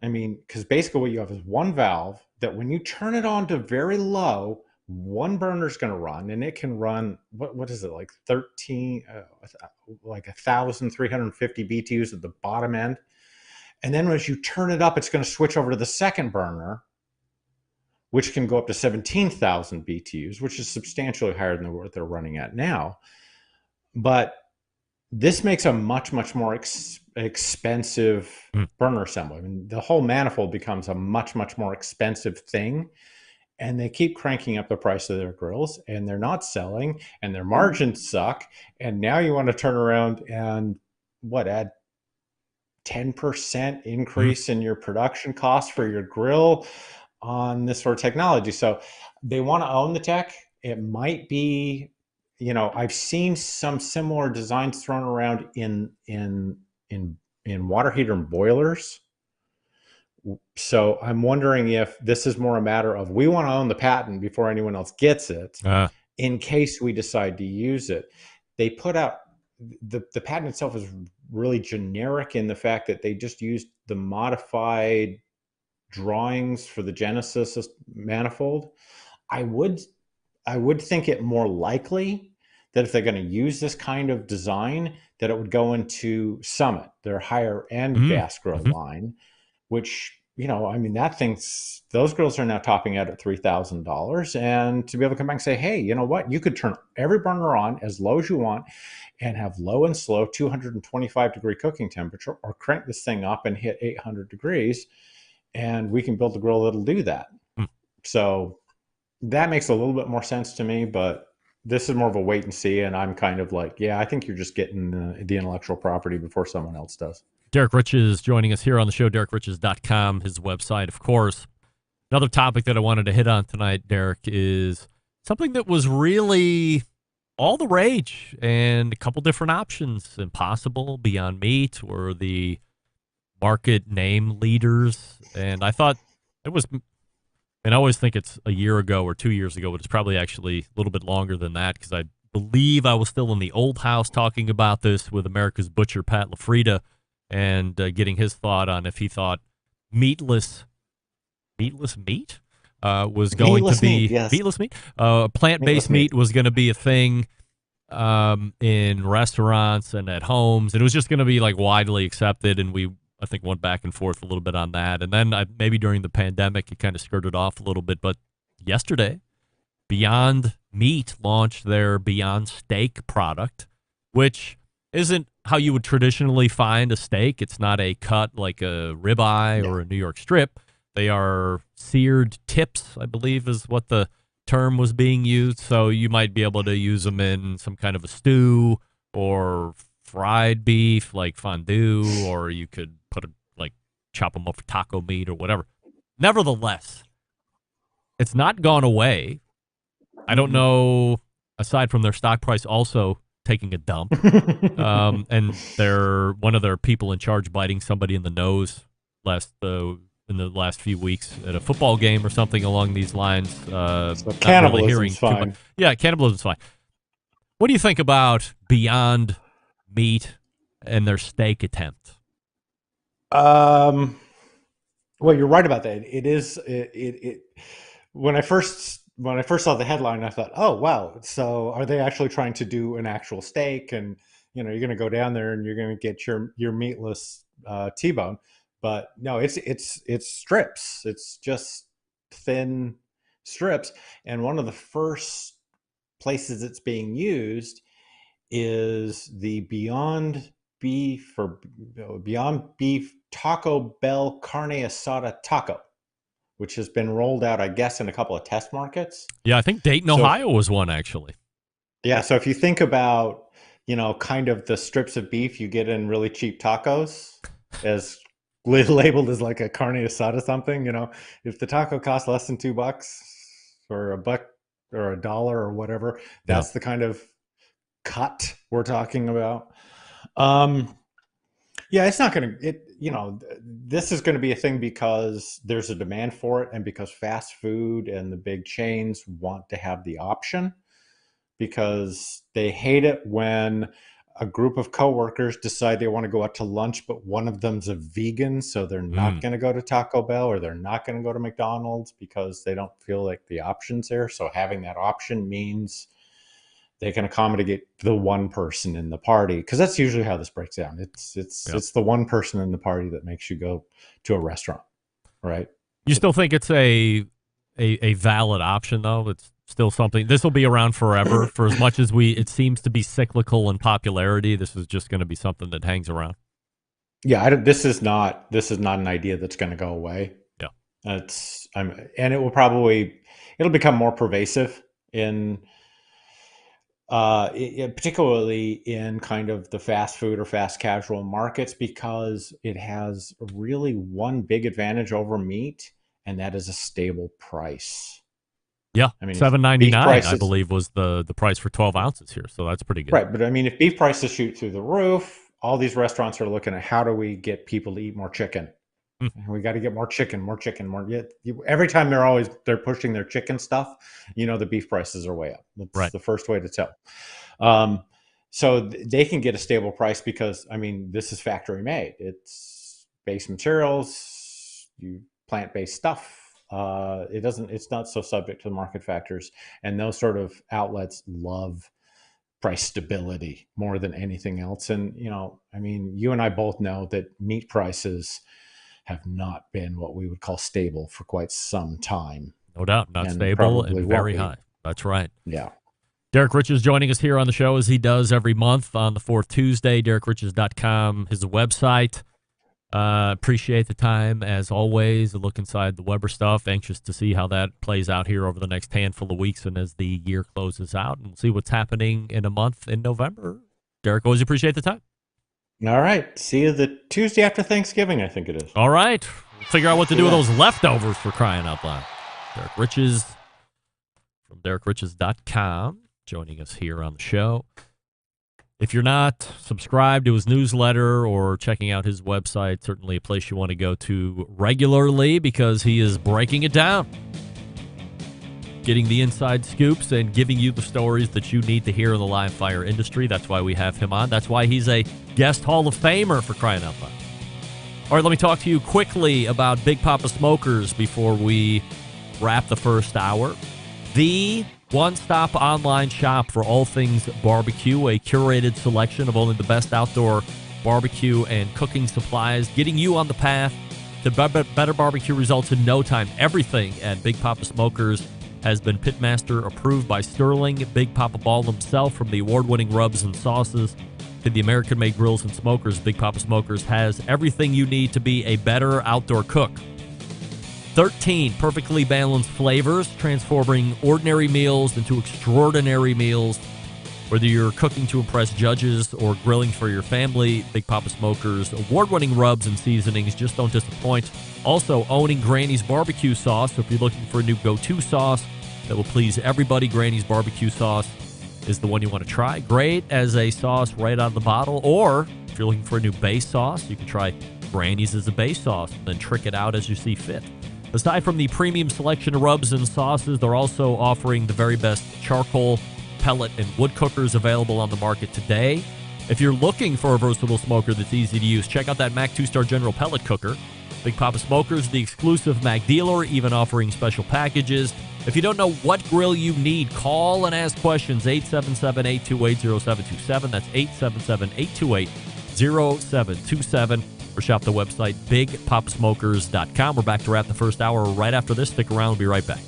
I mean, because basically what you have is one valve that, when you turn it on to very low, one burner is going to run, and it can run, what is it, like 1,350 BTUs at the bottom end. And then as you turn it up, it's going to switch over to the second burner, which can go up to 17,000 BTUs, which is substantially higher than what they're running at now. But this makes a much, much more expensive burner assembly. I mean, the whole manifold becomes a much, much more expensive thing. And they keep cranking up the price of their grills, and they're not selling, and their margins suck. And now you want to turn around and add 10% increase in your production cost for your grill on this sort of technology. So they want to own the tech. It might be, I've seen some similar designs thrown around in water heater and boilers. So I'm wondering if this is more a matter of, we want to own the patent before anyone else gets it, in case we decide to use it. They put out, the patent itself is really generic in the fact that they just used the modified drawings for the Genesis manifold. I would think it more likely that if they're going to use this kind of design, that it would go into Summit, their higher end gas grill line, which I mean, those grills are now topping out at $3,000. And to be able to come back and say, hey, you know what? You could turn every burner on as low as you want and have low and slow 225-degree cooking temperature, or crank this thing up and hit 800 degrees, and we can build a grill that'll do that. So that makes a little bit more sense to me, but this is more of a wait and see. And I'm kind of like, yeah, I think you're just getting the intellectual property before someone else does. Derek Riches joining us here on the show, DerekRiches.com, his website, of course. Another topic that I wanted to hit on tonight, Derek, is something that was really all the rage and a couple different options. Impossible, Beyond Meat, or the market name leaders. And I thought it was, and I always think it's a year ago or 2 years ago, but it's probably actually a little bit longer than that, because I believe I was still in the old house talking about this with America's Butcher, Pat LaFrida, and getting his thought on if he thought meatless meat was going Meatless to be meat, yes. meatless meat. Plant-based meat was going to be a thing in restaurants and at homes, and it was just going to be like widely accepted. And I think, went back and forth a little bit on that. And then maybe during the pandemic, it kind of skirted off a little bit. But yesterday, Beyond Meat launched their Beyond Steak product, which isn't how you would traditionally find a steak. It's not a cut like a ribeye or a New York strip. They are seared tips, I believe is what the term was being used. So you might be able to use them in some kind of a stew or fried beef like fondue, or you could chop them up for taco meat or whatever. Nevertheless, it's not gone away. I don't know, aside from their stock price also taking a dump, and one of their people in charge biting somebody in the nose in the last few weeks at a football game or something along these lines. So cannibalism's fine. Yeah, cannibalism's fine. What do you think about Beyond Meat and their steak attempt? Well, you're right about that. It is. When I first saw the headline, I thought, oh wow, so are they actually trying to do an actual steak? And you're going to go down there and you're going to get your meatless T-bone. But no, it's strips. It's just thin strips. And one of the first places it's being used is the Beyond Beef Taco Bell Carne Asada Taco, which has been rolled out, I guess, in a couple of test markets. Yeah, I think Dayton, Ohio was one, actually. Yeah, so if you think about, kind of the strips of beef you get in really cheap tacos, as labeled as like a carne asada something, if the taco costs less than $2 or $1 or $1 or whatever, that's the kind of cut we're talking about. Yeah, it's not going to, this is going to be a thing because there's a demand for it, and because fast food and the big chains want to have the option, because they hate it when a group of coworkers decide they want to go out to lunch, but one of them's a vegan, so they're not going to go to Taco Bell, or they're not going to go to McDonald's because they don't feel like the option's there. So having that option means they can accommodate the one person in the party, because that's usually how this breaks down. It's the one person in the party that makes you go to a restaurant, right? You still think it's a valid option, though? It's still something. This will be around forever. For as much as it seems to be cyclical in popularity, this is just going to be something that hangs around. Yeah, this is not an idea that's going to go away. Yeah, and it'll become more pervasive in. Particularly in kind of the fast food or fast casual markets, because it has really one big advantage over meat, and that is a stable price. Yeah, I mean, $7.99, I believe, was the price for 12 ounces here, so that's pretty good. Right, but I mean, if beef prices shoot through the roof, all these restaurants are looking at how do we get people to eat more chicken. We got to get more chicken. Every time they're pushing their chicken stuff, the beef prices are way up. That's the first way to tell. So they can get a stable price because, I mean, this is factory made. It's base materials, plant-based stuff. It's not so subject to the market factors. And those sort of outlets love price stability more than anything else. And, I mean, you and I both know that meat prices have not been what we would call stable for quite some time. No doubt. Not And stable probably and won't very be. high. That's right. Yeah. Derek Rich is joining us here on the show as he does every month on the fourth Tuesday. DerekRiches.com, his website. Appreciate the time, as always. A look inside the Weber stuff. Anxious to see how that plays out here over the next handful of weeks and as the year closes out. And we'll see what's happening in a month in November. Derek, always appreciate the time. All right. See you the Tuesday after Thanksgiving, I think it is. All right. We'll figure out what to do with those leftovers, for crying out loud. Derek Riches from DerekRiches.com joining us here on the show. If you're not subscribed to his newsletter or checking out his website, certainly a place you want to go to regularly because he is breaking it down, getting the inside scoops and giving you the stories that you need to hear in the live fire industry. That's why we have him on. That's why he's a guest Hall of Famer, for crying out loud. All right, let me talk to you quickly about Big Papa Smokers before we wrap the first hour. The one-stop online shop for all things barbecue, a curated selection of only the best outdoor barbecue and cooking supplies, getting you on the path to better barbecue results in no time. Everything at Big Papa Smokers has been Pitmaster approved by Sterling Big Papa Ball himself, from the award-winning rubs and sauces to the American-made grills and smokers. Big Papa Smokers has everything you need to be a better outdoor cook. 13 perfectly balanced flavors, transforming ordinary meals into extraordinary meals. Whether you're cooking to impress judges or grilling for your family, Big Papa Smokers' award-winning rubs and seasonings just don't disappoint. Also owning Granny's barbecue sauce, so if you're looking for a new go-to sauce that will please everybody, Granny's barbecue sauce is the one you want to try. Great as a sauce right out of the bottle, or if you're looking for a new base sauce, you can try Granny's as a base sauce and then trick it out as you see fit. Aside from the premium selection of rubs and sauces, they're also offering the very best charcoal, pellet, and wood cookers available on the market today. If you're looking for a versatile smoker that's easy to use, check out that Mac 2-Star General Pellet Cooker. Big Papa Smokers, the exclusive Mac dealer, even offering special packages. If you don't know what grill you need, call and ask questions. 877-828-0727. That's 877-828-0727. Or shop the website bigpapasmokers.com. We're back to wrap the first hour right after this. Stick around. We'll be right back.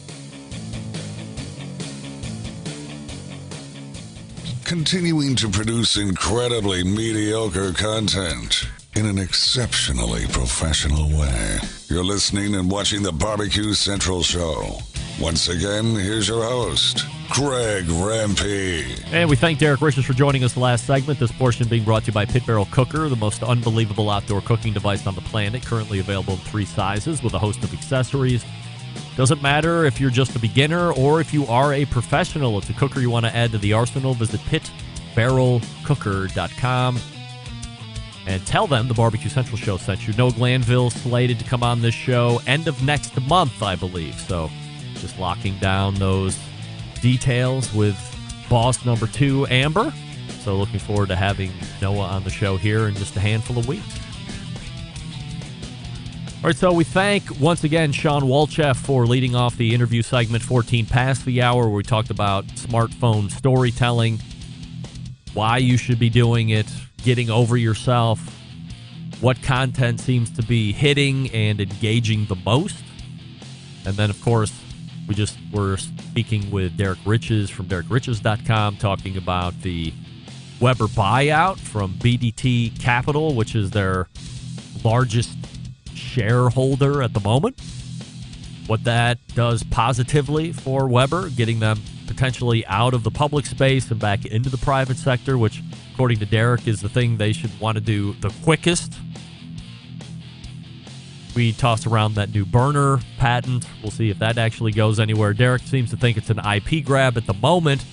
Continuing to produce incredibly mediocre content in an exceptionally professional way. You're listening and watching the Barbecue Central Show. Once again, here's your host, Greg Rempe. And we thank Derek Riches for joining us last segment. This portion being brought to you by Pit Barrel Cooker, the most unbelievable outdoor cooking device on the planet, currently available in 3 sizes with a host of accessories. Doesn't matter if you're just a beginner or if you are a professional. It's a cooker you want to add to the arsenal. Visit pitbarrelcooker.com and tell them the Barbecue Central Show sent you. Noah Glanville slated to come on this show end of next month, I believe. So just locking down those details with boss number 2, Amber. So looking forward to having Noah on the show here in just a handful of weeks. All right, so we thank, once again, Shawn Walchef for leading off the interview segment 14 past the hour, where we talked about smartphone storytelling, why you should be doing it, getting over yourself, what content seems to be hitting and engaging the most. And then, of course, we just were speaking with Derek Riches from DerekRiches.com, talking about the Weber buyout from BDT Capital, which is their largest shareholder at the moment. What that does positively for Weber, getting them potentially out of the public space and back into the private sector, which, according to Derek, is the thing they should want to do the quickest. We tossed around that new burner patent. We'll see if that actually goes anywhere. Derek seems to think it's an IP grab at the moment,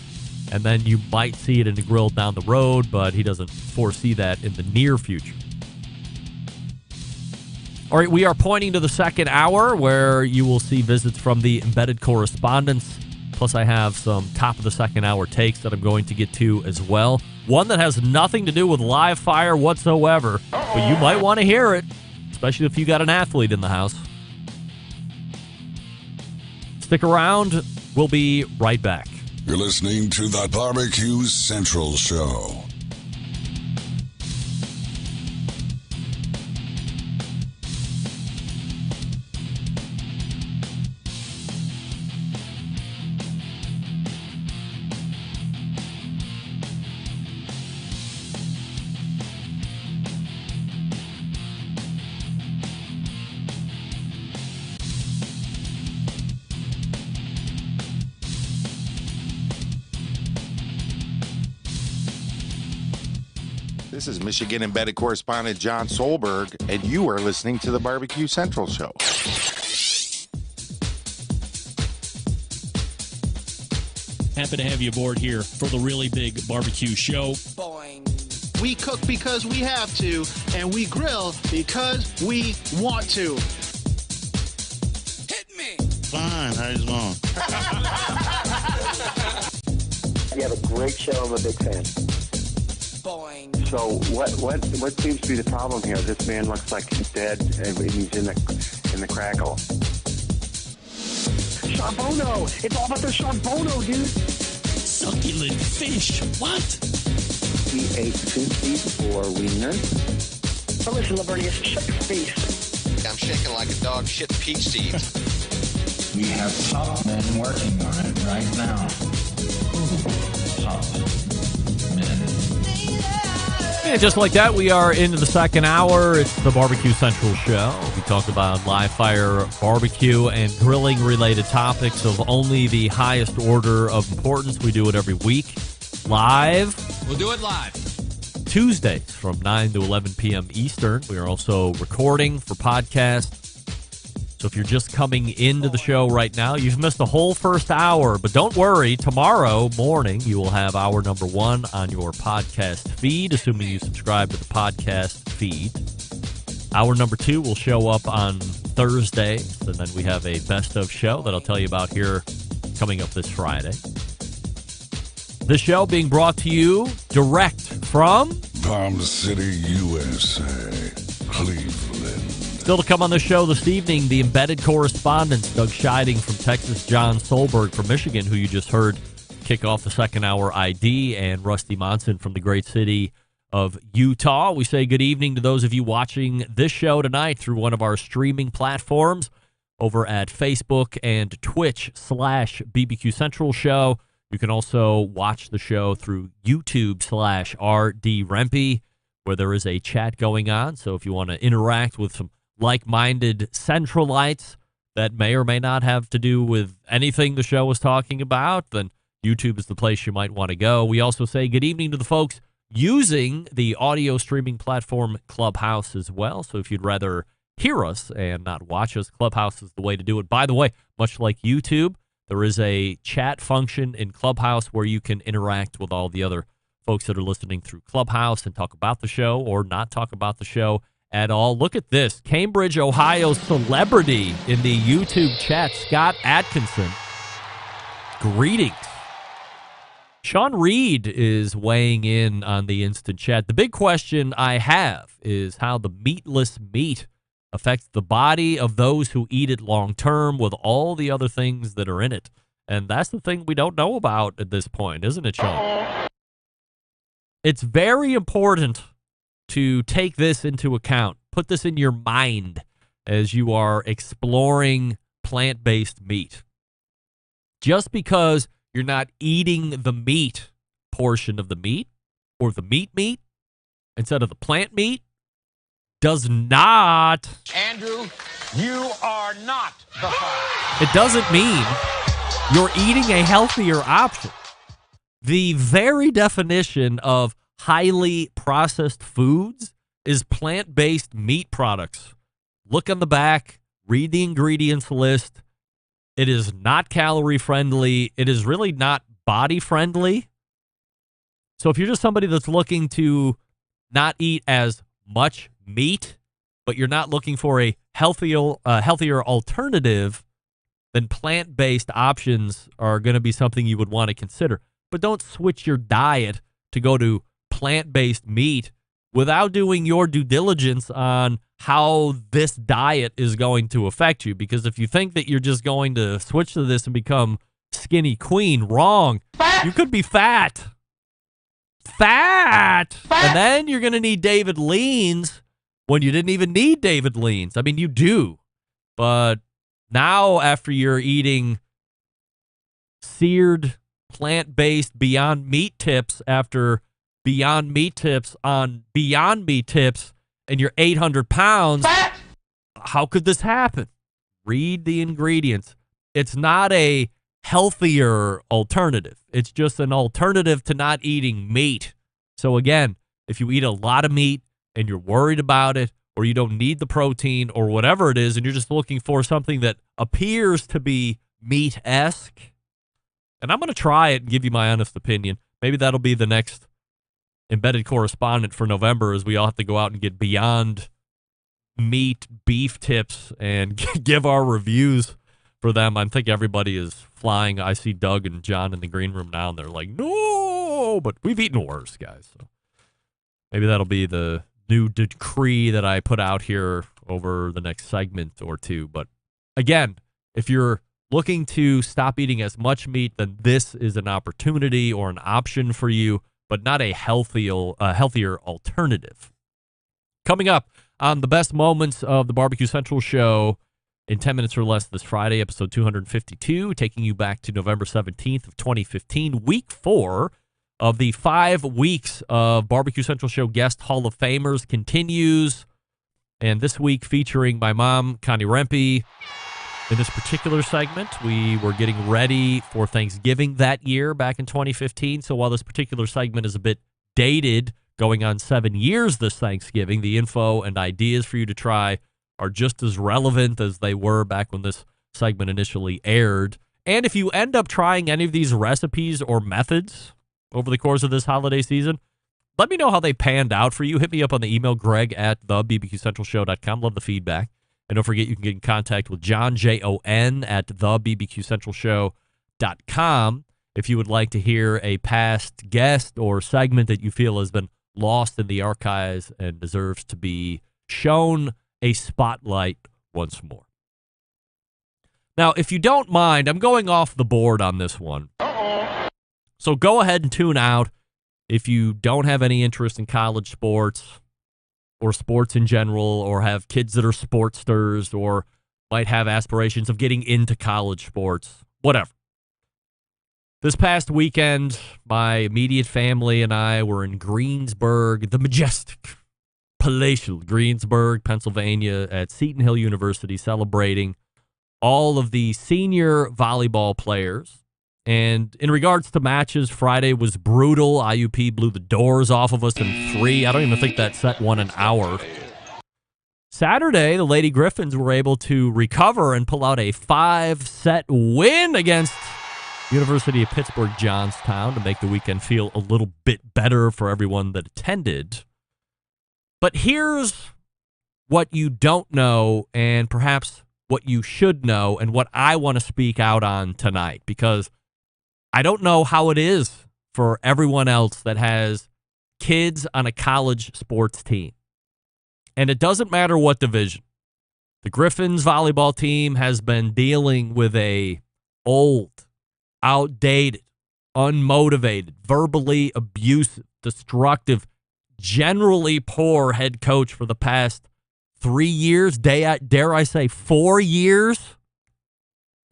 and then you might see it in the grill down the road, but he doesn't foresee that in the near future. All right, we are pointing to the second hour, where you will see visits from the Embedded Correspondents. Plus, I have some top of the second hour takes that I'm going to get to as well. One that has nothing to do with live fire whatsoever, but you might want to hear it, especially if you got an athlete in the house. Stick around. We'll be right back. You're listening to the Barbecue Central Show. This is Michigan Embedded Correspondent John Solberg, and you are listening to the Barbecue Central Show. Happy to have you aboard here for the really big barbecue show. We cook because we have to, and we grill because we want to. Hit me! Fine, how's it going? You have a great show. I'm a big fan. Boing. So what seems to be the problem here? This man looks like he's dead, and he's in the crackle. Charbono! It's all about the charbono, dude. Succulent fish. What? He ate 2 feet or wiener. Oh, listen, Lavernius, shut your face. I'm shaking like a dog shit peach seeds. We have top men working on it right now. Top men. And just like that, we are into the second hour. It's the Barbecue Central Show. We talk about live fire barbecue and grilling related topics of only the highest order of importance. We do it every week live. We'll do it live. Tuesdays from 9 to 11 p.m. Eastern. We are also recording for podcast. So if you're just coming into the show right now, you've missed the whole first hour. But don't worry, tomorrow morning you will have hour number 1 on your podcast feed, assuming you subscribe to the podcast feed. Hour number 2 will show up on Thursday, and then we have a best of show that I'll tell you about here coming up this Friday. The show being brought to you direct from Palm City, USA, Cleveland. Still to come on the show this evening, the Embedded Correspondents, Doug Scheiding from Texas, John Solberg from Michigan, who you just heard kick off the second hour ID, and Rusty Monson from the great city of Utah. We say good evening to those of you watching this show tonight through one of our streaming platforms over at Facebook and Twitch/BBQ Central Show. You can also watch the show through YouTube/RD Rempe, where there is a chat going on. So if you want to interact with some like-minded Centralites that may or may not have to do with anything the show is talking about, then YouTube is the place you might want to go. We also say good evening to the folks using the audio streaming platform Clubhouse as well. So if you'd rather hear us and not watch us, Clubhouse is the way to do it. By the way, much like YouTube, there is a chat function in Clubhouse where you can interact with all the other folks that are listening through Clubhouse and talk about the show or not talk about the show at all. Look at this. Cambridge, Ohio celebrity in the YouTube chat, Scott Atkinson. Greetings. Sean Reed is weighing in on the instant chat. The big question I have is how the meatless meat affects the body of those who eat it long term with all the other things that are in it. And that's the thing we don't know about at this point, isn't it, Sean? It's very important to take this into account. Put this in your mind as you are exploring plant-based meat. Just because you're not eating the meat portion of the meat or the meat instead of the plant meat does not... Andrew, you are not the father. It doesn't mean you're eating a healthier option. The very definition of highly processed foods is plant-based meat products. Look on the back, read the ingredients list. It is not calorie-friendly. It is really not body-friendly. So if you're just somebody that's looking to not eat as much meat, but you're not looking for a healthier alternative, then plant-based options are going to be something you would want to consider. But don't switch your diet to go to plant-based meat without doing your due diligence on how this diet is going to affect you. Because if you think that you're just going to switch to this and become skinny queen, wrong. You could be fat. And then you're going to need David Leans when you didn't even need David Leans. I mean, you do. But now after you're eating seared plant-based Beyond Meat tips after Beyond Meat tips on Beyond Meat tips and you're 800 pounds, how could this happen? Read the ingredients. It's not a healthier alternative. It's just an alternative to not eating meat. So again, if you eat a lot of meat and you're worried about it, or you don't need the protein or whatever it is, and you're just looking for something that appears to be meat-esque, and I'm going to try it and give you my honest opinion. Maybe that'll be the next embedded correspondent for November, as we all have to go out and get beyond meat beef tips and give our reviews for them. I think everybody is flying. I see Doug and John in the green room now, and they're like, no, but we've eaten worse, guys. So maybe that'll be the new decree that I put out here over the next segment or two. But again, if you're looking to stop eating as much meat, then this is an opportunity or an option for you, but not a healthier alternative. Coming up on the best moments of the Barbecue Central show in 10 minutes or less this Friday, episode 252, taking you back to November 17th of 2015, week 4 of the 5 weeks of Barbecue Central Show Guest Hall of Famers continues. And this week featuring my mom, Connie Rempe. In this particular segment, we were getting ready for Thanksgiving that year back in 2015. So while this particular segment is a bit dated, going on 7 years this Thanksgiving, the info and ideas for you to try are just as relevant as they were back when this segment initially aired. And if you end up trying any of these recipes or methods over the course of this holiday season, let me know how they panned out for you. Hit me up on the email, greg@thebbqcentralshow.com. Love the feedback. And don't forget, you can get in contact with John, Jon, at thebbqcentralshow.com if you would like to hear a past guest or segment that you feel has been lost in the archives and deserves to be shown a spotlight once more. Now, if you don't mind, I'm going off the board on this one. So go ahead and tune out if you don't have any interest in college sports or sports in general, or have kids that are sportsters, or might have aspirations of getting into college sports, whatever. This past weekend, my immediate family and I were in Greensburg, the majestic, palatial Greensburg, Pennsylvania, at Seton Hill University, celebrating all of the senior volleyball players. And in regards to matches, Friday was brutal. IUP blew the doors off of us in 3. I don't even think that set won an hour. Saturday, the Lady Griffins were able to recover and pull out a 5-set win against University of Pittsburgh Johnstown to make the weekend feel a little bit better for everyone that attended. But here's what you don't know, and perhaps what you should know, and what I want to speak out on tonight, because I don't know how it is for everyone else that has kids on a college sports team. And it doesn't matter what division. The Griffins volleyball team has been dealing with a old, outdated, unmotivated, verbally abusive, destructive, generally poor head coach for the past 3 years, dare I say 4 years.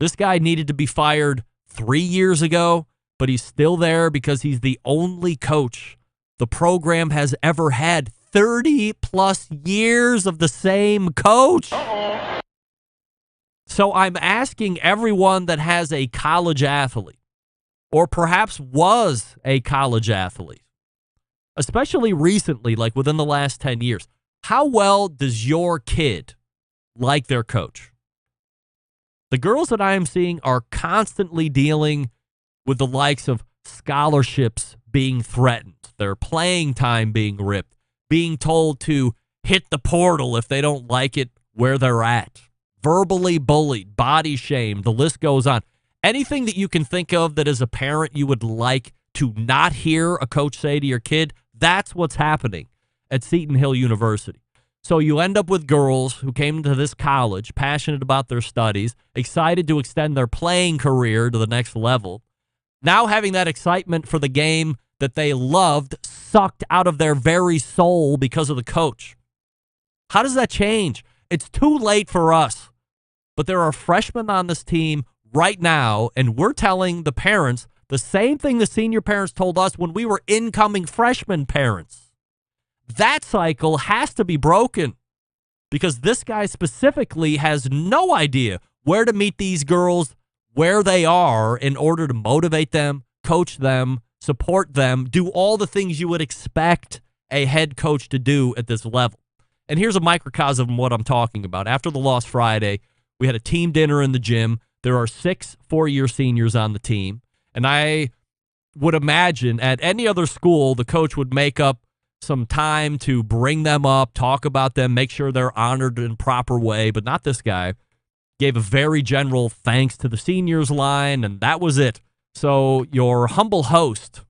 This guy needed to be fired 3 years ago, but he's still there because he's the only coach the program has ever had. 30-plus years of the same coach. So I'm asking everyone that has a college athlete, or perhaps was a college athlete, especially recently, like within the last 10 years, how well does your kid like their coach? The girls that I am seeing are constantly dealing with the likes of scholarships being threatened, their playing time being ripped, being told to hit the portal if they don't like it where they're at, verbally bullied, body shamed, the list goes on. Anything that you can think of that as a parent you would like to not hear a coach say to your kid, that's what's happening at Seton Hill University. So you end up with girls who came to this college passionate about their studies, excited to extend their playing career to the next level, now having that excitement for the game that they loved sucked out of their very soul because of the coach. How does that change? It's too late for us. But there are freshmen on this team right now, and we're telling the parents the same thing the senior parents told us when we were incoming freshman parents. That cycle has to be broken because this guy specifically has no idea where to meet these girls where they are in order to motivate them, coach them, support them, do all the things you would expect a head coach to do at this level. And here's a microcosm of what I'm talking about. After the loss Friday, we had a team dinner in the gym. There are 6 four-year seniors on the team. And I would imagine at any other school, the coach would make up some time to bring them up, talk about them, make sure they're honored in a proper way, but not this guy. Gave a very general thanks to the seniors line, and that was it. So your humble host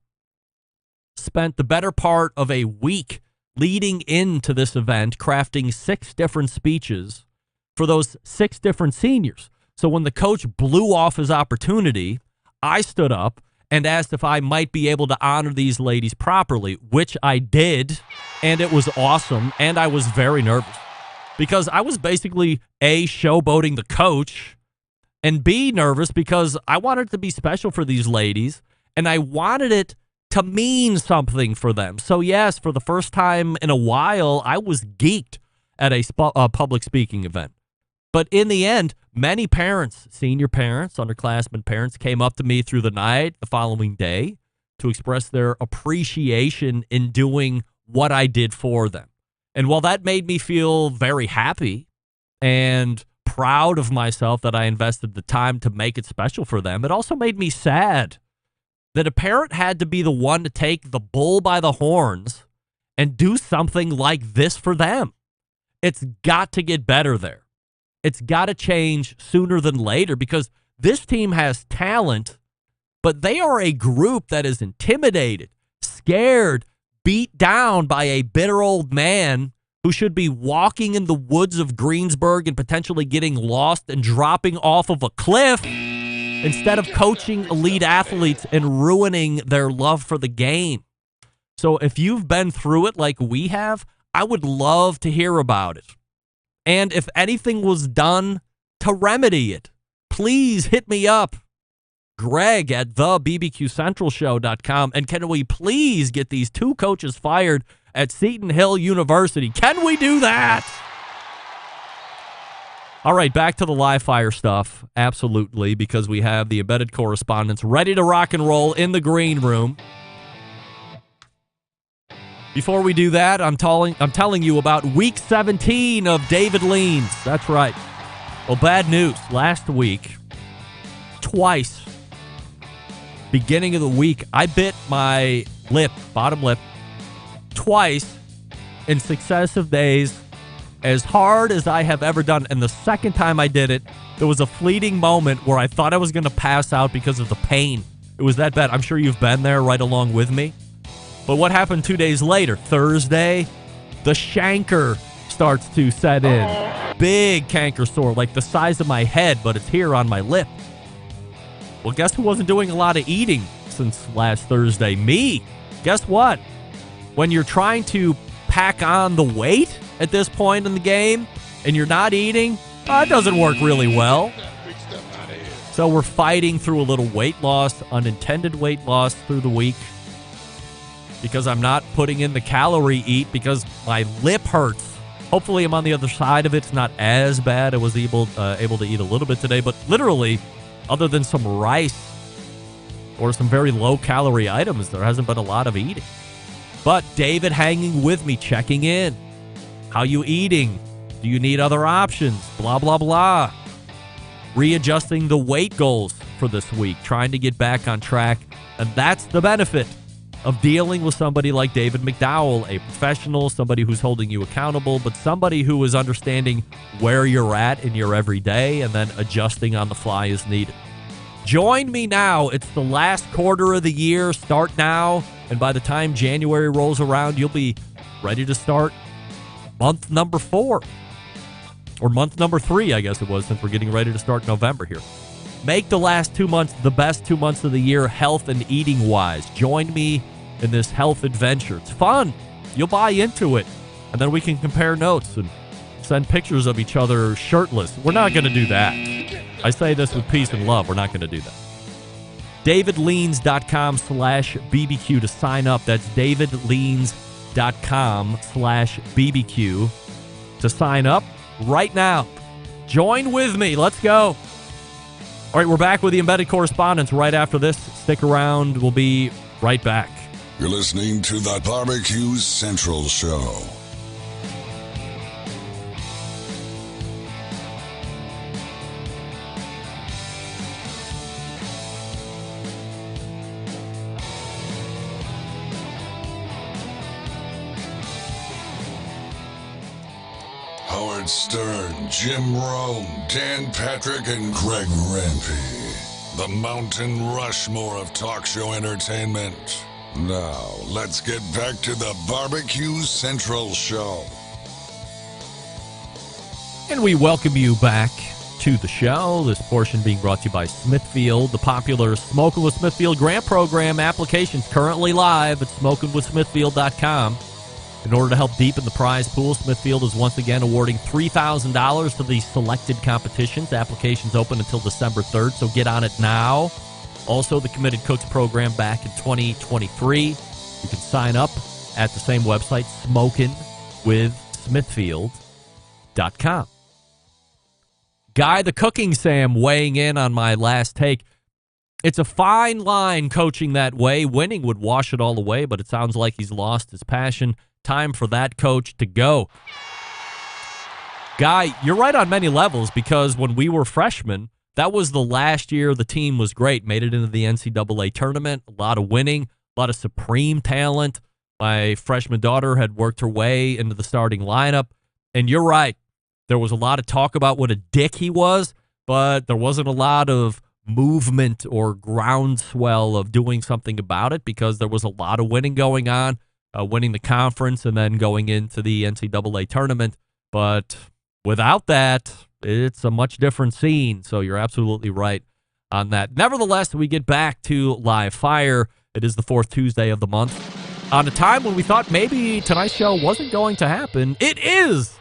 spent the better part of a week leading into this event, crafting 6 different speeches for those 6 different seniors. So when the coach blew off his opportunity, I stood up and asked if I might be able to honor these ladies properly, which I did, and it was awesome, and I was very nervous because I was basically, A, showboating the coach, and B, nervous because I wanted it to be special for these ladies, and I wanted it to mean something for them. So yes, for the first time in a while, I was geeked at a public speaking event. But in the end, many parents, senior parents, underclassmen parents, came up to me through the night the following day to express their appreciation in doing what I did for them. And while that made me feel very happy and proud of myself that I invested the time to make it special for them, it also made me sad that a parent had to be the one to take the bull by the horns and do something like this for them. It's got to get better there. It's got to change sooner than later because this team has talent, but they are a group that is intimidated, scared, beat down by a bitter old man who should be walking in the woods of Greensburg and potentially getting lost and dropping off of a cliff instead of coaching elite athletes and ruining their love for the game. So if you've been through it like we have, I would love to hear about it. And if anything was done to remedy it, please hit me up, Greg at thebbqcentralshow.com. And can we please get these 2 coaches fired at Seton Hill University? Can we do that? All right, back to the live fire stuff. Absolutely, because we have the embedded correspondents ready to rock and roll in the green room. Before we do that, I'm telling you about week 17 of David Leans. That's right. Well, bad news. Last week, twice, beginning of the week, I bit my lip, bottom lip, twice in successive days, as hard as I have ever done. And the second time I did it, there was a fleeting moment where I thought I was going to pass out because of the pain. It was that bad. I'm sure you've been there right along with me. But what happened 2 days later? Thursday, the chancre starts to set in. Big canker sore, like the size of my head, but it's here on my lip. Well, guess who wasn't doing a lot of eating since last Thursday? Me. Guess what? When you're trying to pack on the weight at this point in the game and you're not eating, it doesn't work really well. So we're fighting through a little weight loss, unintended weight loss through the week, because I'm not putting in the calorie eat because my lip hurts. Hopefully I'm on the other side of it. It's not as bad. I was able to eat a little bit today, but literally, other than some rice or some very low-calorie items, there hasn't been a lot of eating. But David hanging with me, checking in. How you eating? Do you need other options? Blah, blah, blah. Readjusting the weight goals for this week, trying to get back on track. And that's the benefit of dealing with somebody like David McDowell, a professional, somebody who's holding you accountable, but somebody who is understanding where you're at in your everyday and then adjusting on the fly as needed. Join me now. It's the last quarter of the year. Start now. And by the time January rolls around, you'll be ready to start month number 4. Or month number 3, I guess it was, since we're getting ready to start November here. Make the last 2 months the best 2 months of the year, health and eating-wise. Join me in this health adventure. It's fun. You'll buy into it. And then we can compare notes and send pictures of each other shirtless. We're not going to do that. I say this with peace and love. We're not going to do that. DavidLeans.com/BBQ to sign up. That's DavidLeans.com/BBQ to sign up right now. Join with me. Let's go. All right, we're back with the Embedded Correspondents right after this. Stick around. We'll be right back. You're listening to the Barbecue Central Show. Howard Stern, Jim Rome, Dan Patrick, and Greg Rempe. The Mountain Rushmore of talk show entertainment. Now, let's get back to the Barbecue Central Show. And we welcome you back to the show. This portion being brought to you by Smithfield, the popular Smokin' with Smithfield grant program. Applications currently live at smokinwithsmithfield.com. In order to help deepen the prize pool, Smithfield is once again awarding $3,000 to the selected competitions. Applications open until December 3rd, so get on it now. Also, the Committed Cooks program back in 2023. You can sign up at the same website, smokinwithsmithfield.com. Guy the Cooking Sam weighing in on my last take. It's a fine line coaching that way. Winning would wash it all away, but it sounds like he's lost his passion. Time for that coach to go. Guy, you're right on many levels, because when we were freshmen, that was the last year the team was great. Made it into the NCAA tournament. A lot of winning, a lot of supreme talent. My freshman daughter had worked her way into the starting lineup. And you're right. There was a lot of talk about what a dick he was, but there wasn't a lot of movement or groundswell of doing something about it, because there was a lot of winning going on. Winning the conference and then going into the NCAA tournament. But without that, it's a much different scene. So you're absolutely right on that. Nevertheless, we get back to Live Fire. It is the fourth Tuesday of the month. On a time when we thought maybe tonight's show wasn't going to happen, it is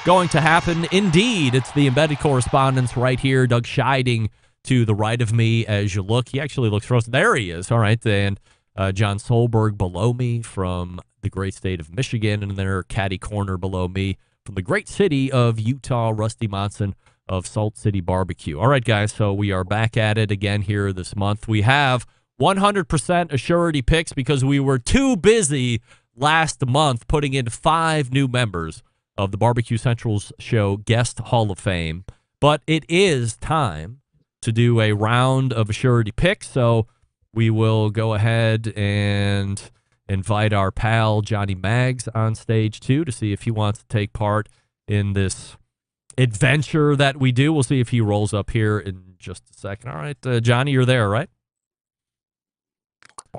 going to happen indeed. It's the Embedded Correspondents right here. Doug Scheiding to the right of me as you look. He actually looks frozen. There he is. All right. And John Solberg below me from the great state of Michigan, and then catty corner below me from the great city of Utah, Rusty Monson of Salt City Barbecue. All right, guys, so we are back at it again here this month. We have 100% Assurity picks because we were too busy last month putting in 5 new members of the Barbecue Central's show Guest Hall of Fame. But it is time to do a round of Assurity picks, so we will go ahead and invite our pal Johnny Maggs on stage, too, to see if he wants to take part in this adventure that we do. We'll see if he rolls up here in just a second. All right, Johnny, you're there, right?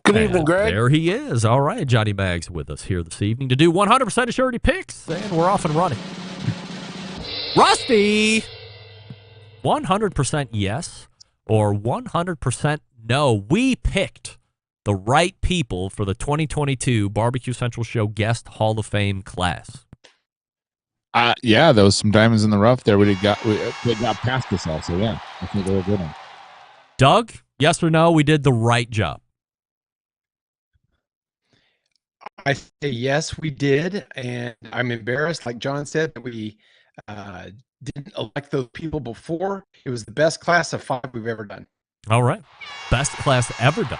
Good evening, Greg. There he is. All right, Johnny Maggs with us here this evening to do 100% Assurity picks, and we're off and running. Rusty! 100% yes or 100% no. We picked the right people for the 2022 Barbecue Central Show Guest Hall of Fame class. Yeah, there was some diamonds in the rough there. They got past us all, so yeah, I think they were good. Doug, yes or no, we did the right job? I say yes, we did, and I'm embarrassed, like John said, that we didn't elect those people before. It was the best class of 5 we've ever done. All right. Best class ever done.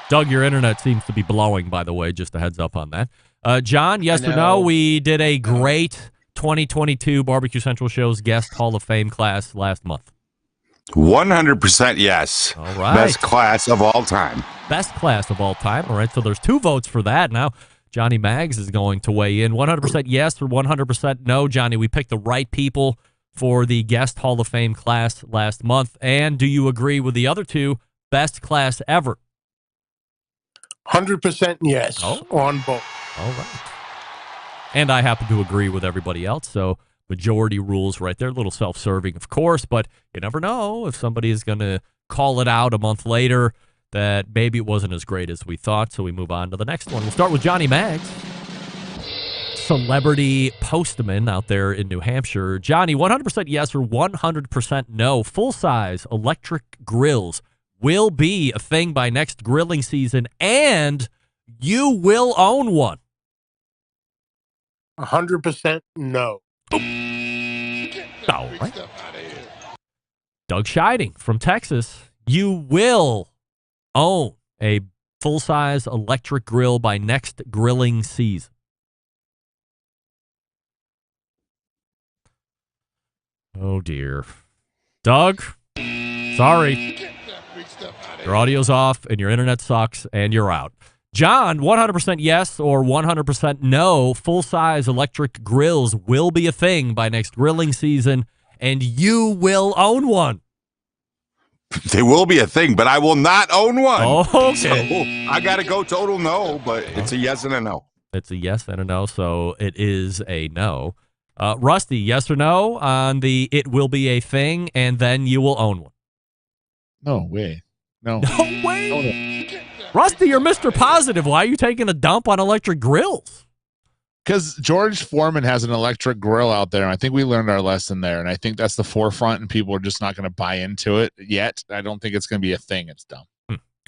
Doug, your internet seems to be blowing, by the way, just a heads up on that. John, yes or no, we did a great 2022 Barbecue Central Show's Guest Hall of Fame class last month. 100% yes. All right. Best class of all time. Best class of all time. All right, so there's 2 votes for that. Now, Johnny Maggs is going to weigh in. 100% yes or 100% no. Johnny, we picked the right people for the Guest Hall of Fame class last month. And do you agree with the other 2? Best class ever. 100% yes on both. All right. And I happen to agree with everybody else, so majority rules right there. A little self-serving, of course, but you never know if somebody is going to call it out a month later that maybe it wasn't as great as we thought, so we move on to the next one. We'll start with Johnny Maggs, celebrity postman out there in New Hampshire. Johnny, 100% yes or 100% no. Full-size electric grills will be a thing by next grilling season, and you will own one. 100% no. All right. Doug Scheiding from Texas, you will own a full-size electric grill by next grilling season? Oh, dear. Doug, sorry. Your audio's off and your internet sucks and you're out. John, 100% yes or 100% no. Full-size electric grills will be a thing by next grilling season, and you will own one. They will be a thing, but I will not own one. Okay. So I got to go total no, but it's a yes and a no. It's a yes and a no, so it is a no. Rusty, yes or no on the it will be a thing, and then you will own one? No way. No. No way. No. Rusty, you're Mr. Positive. Why are you taking a dump on electric grills? Because George Foreman has an electric grill out there, and I think we learned our lesson there, and I think that's the forefront, and people are just not going to buy into it yet. I don't think it's going to be a thing. It's dumb.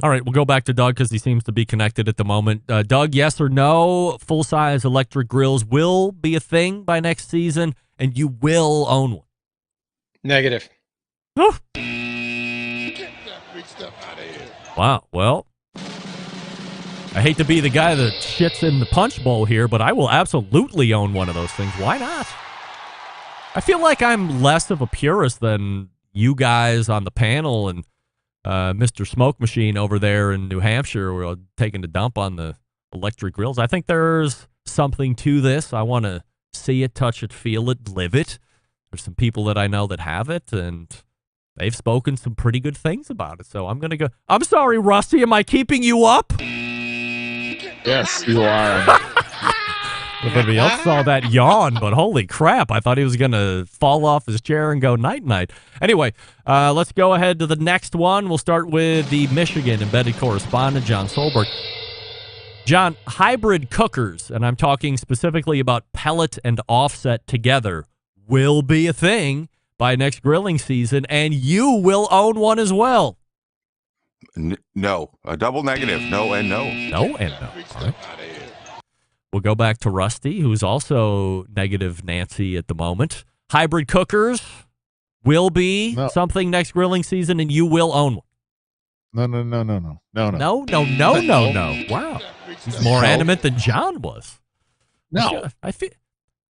All right, we'll go back to Doug because he seems to be connected at the moment. Doug, yes or no, full-size electric grills will be a thing by next season, and you will own one? Negative. Oh. Wow, well, I hate to be the guy that shits in the punch bowl here, but I will absolutely own one of those things. Why not? I feel like I'm less of a purist than you guys on the panel and Mr. Smoke Machine over there in New Hampshire who are taking a dump on the electric grills. I think there's something to this. I want to see it, touch it, feel it, live it. There's some people that I know that have it, and they've spoken some pretty good things about it. So I'm going to go. I'm sorry, Rusty. Am I keeping you up? Yes, you are. Everybody else saw that yawn, but holy crap, I thought he was going to fall off his chair and go night-night. Anyway, let's go ahead to the next one. We'll start with the Michigan embedded correspondent, John Solberg. John, hybrid cookers, and I'm talking specifically about pellet and offset together, will be a thing by next grilling season, and you will own one as well. No. A double negative. No and no. No and no. All right. We'll go back to Rusty, who's also negative Nancy at the moment. Hybrid cookers will be something next grilling season, and you will own one. No. Wow. He's more adamant than John was. No. I feel,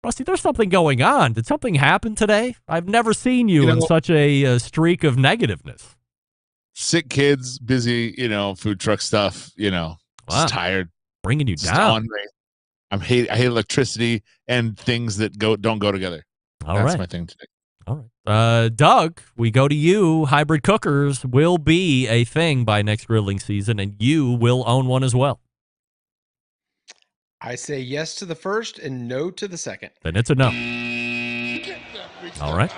Rusty, there's something going on. Did something happen today? I've never seen you in such a streak of negativeness. Sick kids, busy, food truck stuff, just tired. Bringing you down. I hate electricity and things that don't go together. That's my thing today. All right. Doug, we go to you. Hybrid cookers will be a thing by next grilling season, and you will own one as well. I say yes to the first and no to the second. Then it's a no. All right.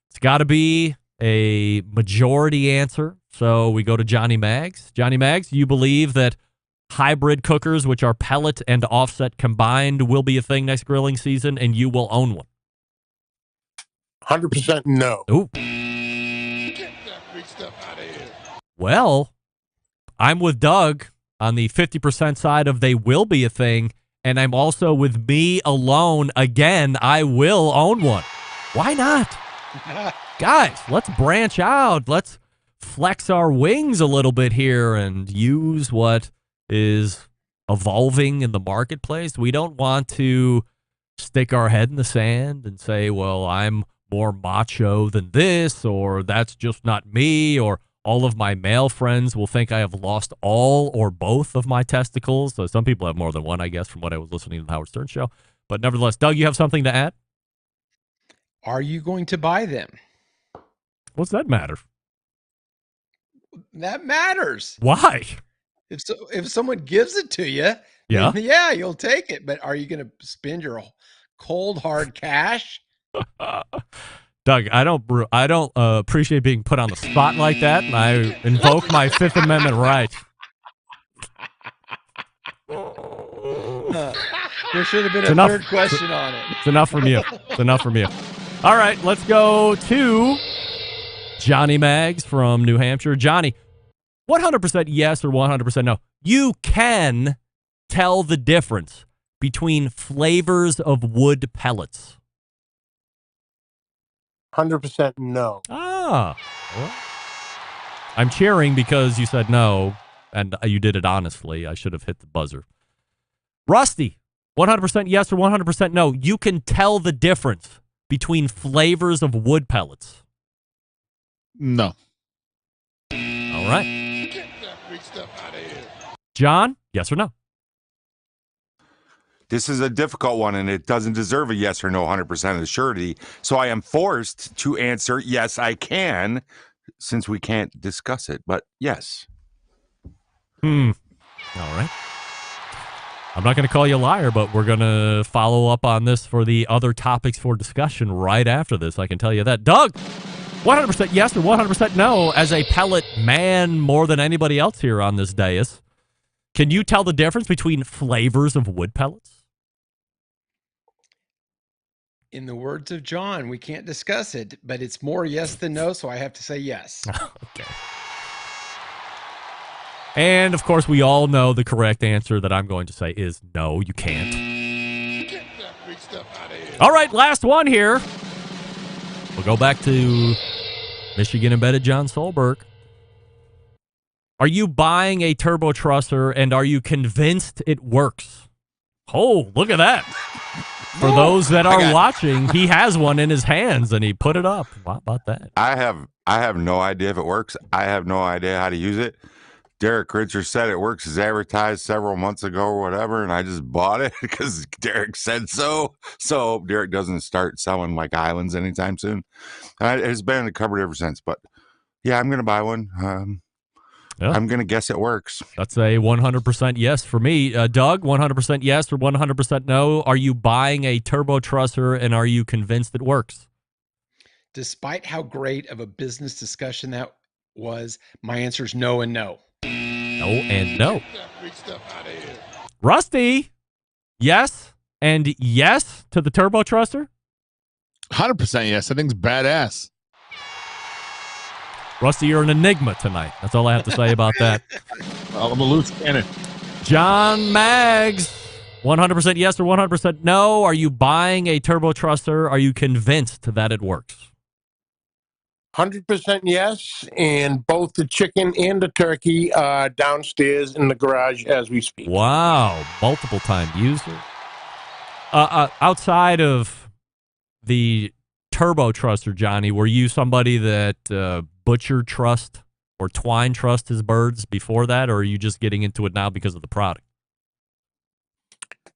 It's got to be a majority answer. So we go to Johnny Maggs. Johnny Maggs, you believe that hybrid cookers, which are pellet and offset combined, will be a thing next grilling season, and you will own one? 100% no. Ooh. Well, I'm with Doug on the 50% side of they will be a thing, and I'm also with me alone. Again, I will own one. Why not? Guys, let's branch out. Let's flex our wings a little bit here and use what is evolving in the marketplace. We don't want to stick our head in the sand and say, well, I'm more macho than this, or that's just not me, or all of my male friends will think I have lost all or both of my testicles. So some people have more than one, I guess, from what I was listening to the Howard Stern show. But nevertheless, Doug, you have something to add? Are you going to buy them? What's that matter? That matters. Why? If someone gives it to you, yeah, you'll take it. But are you going to spend your cold hard cash? Doug, I don't appreciate being put on the spot like that, and I invoke my Fifth Amendment right. There should have been a third question on it. It's enough from you. It's enough from you. All right, let's go to Johnny Maggs from New Hampshire. Johnny, 100% yes or 100% no. You can tell the difference between flavors of wood pellets. 100% no. Well, I'm cheering because you said no. And you did it honestly. I should have hit the buzzer. Rusty, 100% yes or 100% no. You can tell the difference between flavors of wood pellets. No. All right. Get that big stuff out of here. John, yes or no? This is a difficult one, and it doesn't deserve a yes or no 100% of surety. So I am forced to answer yes, I can, since we can't discuss it. But yes. All right. I'm not going to call you a liar, but we're going to follow up on this for the other topics for discussion right after this. I can tell you that. Doug, 100% yes or 100% no, as a pellet man more than anybody else here on this dais. Can you tell the difference between flavors of wood pellets? In the words of John, we can't discuss it, but it's more yes than no, so I have to say yes. Okay. And, of course, we all know the correct answer that I'm going to say is no, you can't. Get that big stuff out of here. All right, last one here. We'll go back to Michigan Embedded John Solberg. Are you buying a turbo trusser, and are you convinced it works? Oh, look at that. For those that are watching, he has one in his hands, and he put it up. How about that? I have no idea if it works. I have no idea how to use it. Derek Ritcher said it works as advertised several months ago or whatever, and I just bought it because Derek said so. So Derek doesn't start selling like islands anytime soon. It's been in the cupboard ever since. But yeah, I'm going to buy one. Yeah. I'm going to guess it works. That's a 100% yes for me. Doug, 100% yes or 100% no. Are you buying a turbo trusser, and are you convinced it works? Despite how great of a business discussion that was, my answer is no and no. No and no. Get that big stuff out of here. Rusty, yes and yes to the turbo trusser? 100% yes. I think it's badass. Rusty, you're an enigma tonight. That's all I have to say about that. I'm a loose cannon. John Maggs, 100% yes or 100% no. Are you buying a turbo trusser? Are you convinced that it works? 100% yes, and both the chicken and the turkey are downstairs in the garage as we speak. Wow, multiple time user. Outside of the turbo trusser, Johnny, were you somebody that butcher trust or twine trust his birds before that, or are you just getting into it now because of the product?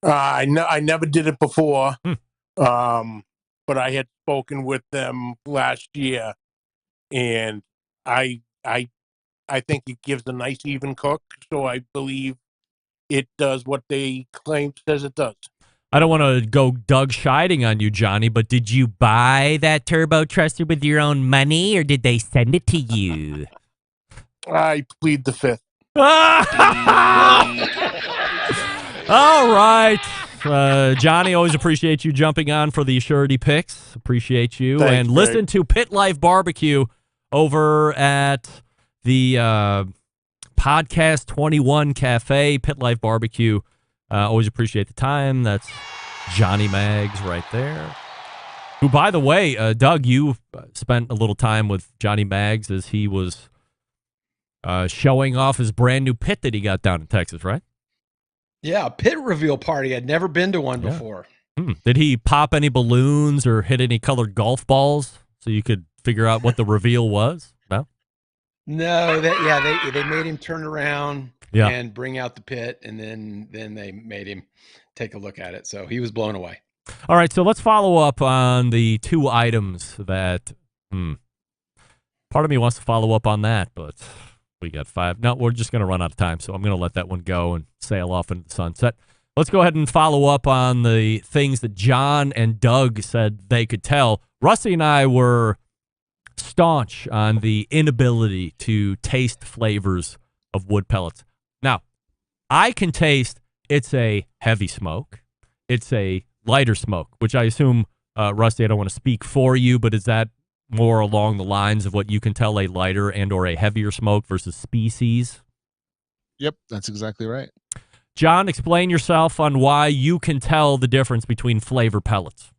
I never did it before, but I had spoken with them last year, and I think it gives a nice even cook, so I believe it does what they claim says it does. I don't want to go Doug Scheiding on you, Johnny, but did you buy that turbo trusser with your own money, or did they send it to you? I plead the fifth. All right. Johnny, always appreciate you jumping on for the Assurity picks. Appreciate you. Thanks, and Greg. listen to Pit Life Barbecue over at the Podcast 21 Cafe, Pit Life Barbecue. Always appreciate the time. That's Johnny Maggs right there. Who, by the way, Doug, you spent a little time with Johnny Maggs as he was showing off his brand new pit that he got down in Texas, right? Yeah, a pit reveal party. I'd never been to one before. Did he pop any balloons or hit any colored golf balls so you could figure out what the reveal was? No? No, they made him turn around and bring out the pit, and then they made him take a look at it. So he was blown away. All right, so let's follow up on the two items that part of me wants to follow up on that, but we got 5. No, we're just going to run out of time, so I'm going to let that one go and sail off into the sunset. Let's go ahead and follow up on the things that John and Doug said they could tell. Rusty and I were staunch on the inability to taste flavors of wood pellets. Now, I can taste it's a heavy smoke. It's a lighter smoke, which I assume, Rusty, I don't want to speak for you, but is that more along the lines of what you can tell a lighter and or a heavier smoke versus species? Yep, that's exactly right. John, explain yourself on why you can tell the difference between flavor pellets.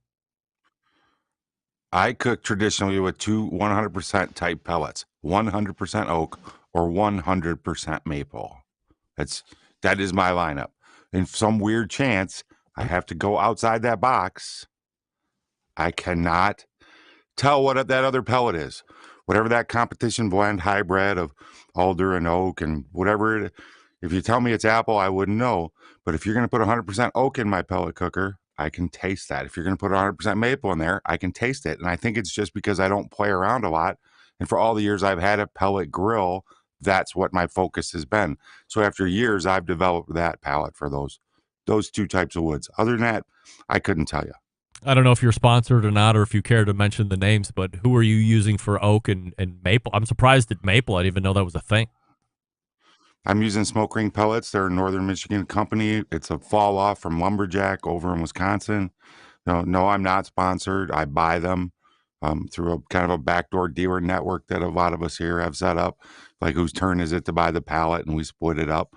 I cook traditionally with two 100% type pellets, 100% oak or 100% maple. That is my lineup. In some weird chance, I have to go outside that box. I cannot tell what that other pellet is. Whatever that competition blend hybrid of alder and oak and whatever it, if you tell me it's apple, I wouldn't know. But if you're going to put 100% oak in my pellet cooker, I can taste that. If you're going to put 100% maple in there, I can taste it. And I think it's just because I don't play around a lot. And for all the years I've had a pellet grill, that's what my focus has been. So after years, I've developed that palate for those two types of woods. Other than that, I couldn't tell you. I don't know if you're sponsored or not, or if you care to mention the names, but who are you using for oak and maple? I'm surprised at maple. I didn't even know that was a thing. I'm using Smoke Ring pellets. They're a Northern Michigan company. It's a fall off from Lumberjack over in Wisconsin. No, I'm not sponsored. I buy them through a kind of a backdoor dealer network that a lot of us here have set up. Like, whose turn is it to buy the pallet, and we split it up.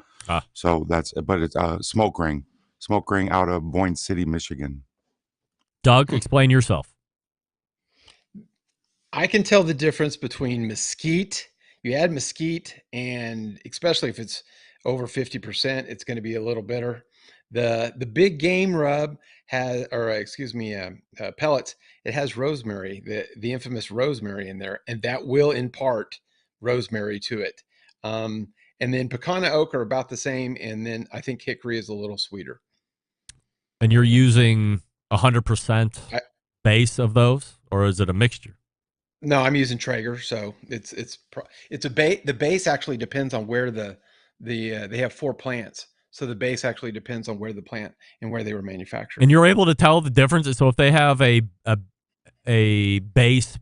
So but it's Smoke Ring out of Boyne City, Michigan. Doug, explain yourself. I can tell the difference between mesquite. You add mesquite, and especially if it's over 50%, it's going to be a little bitter. The big game rub has, pellets. It has rosemary, the infamous rosemary in there, and that will impart rosemary to it. And then pecan and oak are about the same, and then I think hickory is a little sweeter. And you're using 100% base of those, or is it a mixture? No, I'm using Traeger, so it's a base. The base actually depends on where they have 4 plants, so the base actually depends on where the plant and where they were manufactured. And you're able to tell the difference. So if they have a base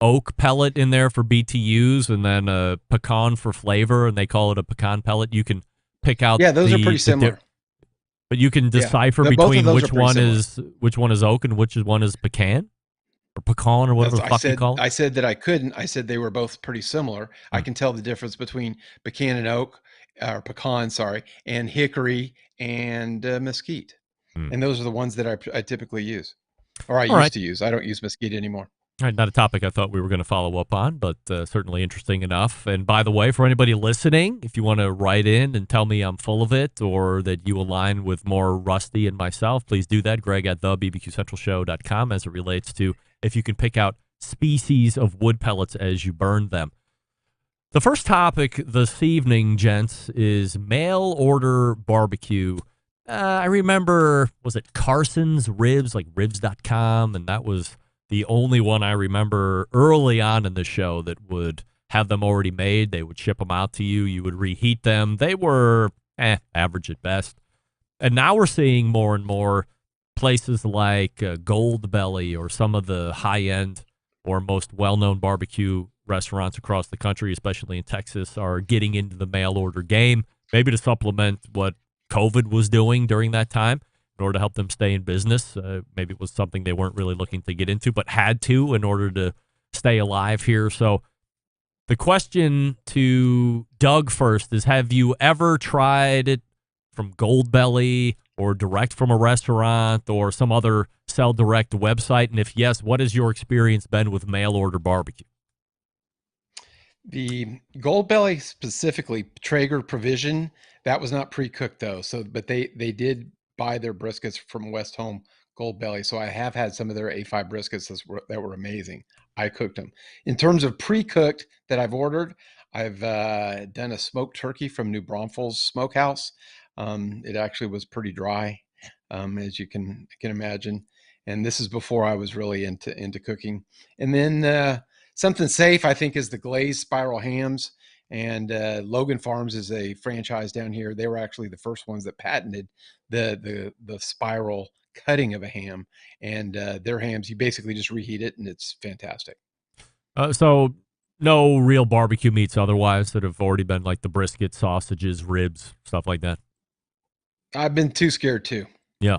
oak pellet in there for BTUs and then a pecan for flavor, and they call it a pecan pellet, you can pick out. Yeah, those are pretty similar. But you can decipher between which one is oak and which one is pecan. Or pecan, or whatever the fuck you call it? I said that I couldn't. I said they were both pretty similar. I can tell the difference between pecan and oak, or pecan, sorry, and hickory and mesquite. And those are the ones that I typically use, or I used to use. I don't use mesquite anymore. All right, not a topic I thought we were going to follow up on, but certainly interesting enough. And by the way, for anybody listening, if you want to write in and tell me I'm full of it or that you align with more Rusty and myself, please do that. Greg at thebbqcentralshow.com as it relates to if you can pick out species of wood pellets as you burn them. The first topic this evening, gents, is mail order barbecue. I remember, was it Carson's Ribs, like ribs.com, and that was the only one I remember early on in the show that would have them already made. They would ship them out to you. You would reheat them. They were average at best. And now we're seeing more and more places like Gold Belly or some of the high-end or most well-known barbecue restaurants across the country, especially in Texas, are getting into the mail order game, maybe to supplement what COVID was doing during that time in order to help them stay in business. Maybe it was something they weren't really looking to get into, but had to in order to stay alive here. So the question to Doug first is, have you ever tried it from Gold Belly or direct from a restaurant or some other sell direct website? And if yes, what has your experience been with mail order barbecue? The Gold Belly, specifically Traeger Provision, that was not pre-cooked though. So, but they did buy their briskets from West Home Gold Belly. So I have had some of their A5 briskets that were amazing. I cooked them. In terms of pre-cooked that I've ordered, I've done a smoked turkey from New Braunfels Smokehouse. It actually was pretty dry, as you can imagine. And this is before I was really into cooking. And then something safe, I think, is the glazed spiral hams. And Logan Farms is a franchise down here. They were actually the first ones that patented the spiral cutting of a ham. And their hams, you basically just reheat it, and it's fantastic. So no real barbecue meats otherwise that have already been like the brisket, sausages, ribs, stuff like that? I've been too scared too. Yeah.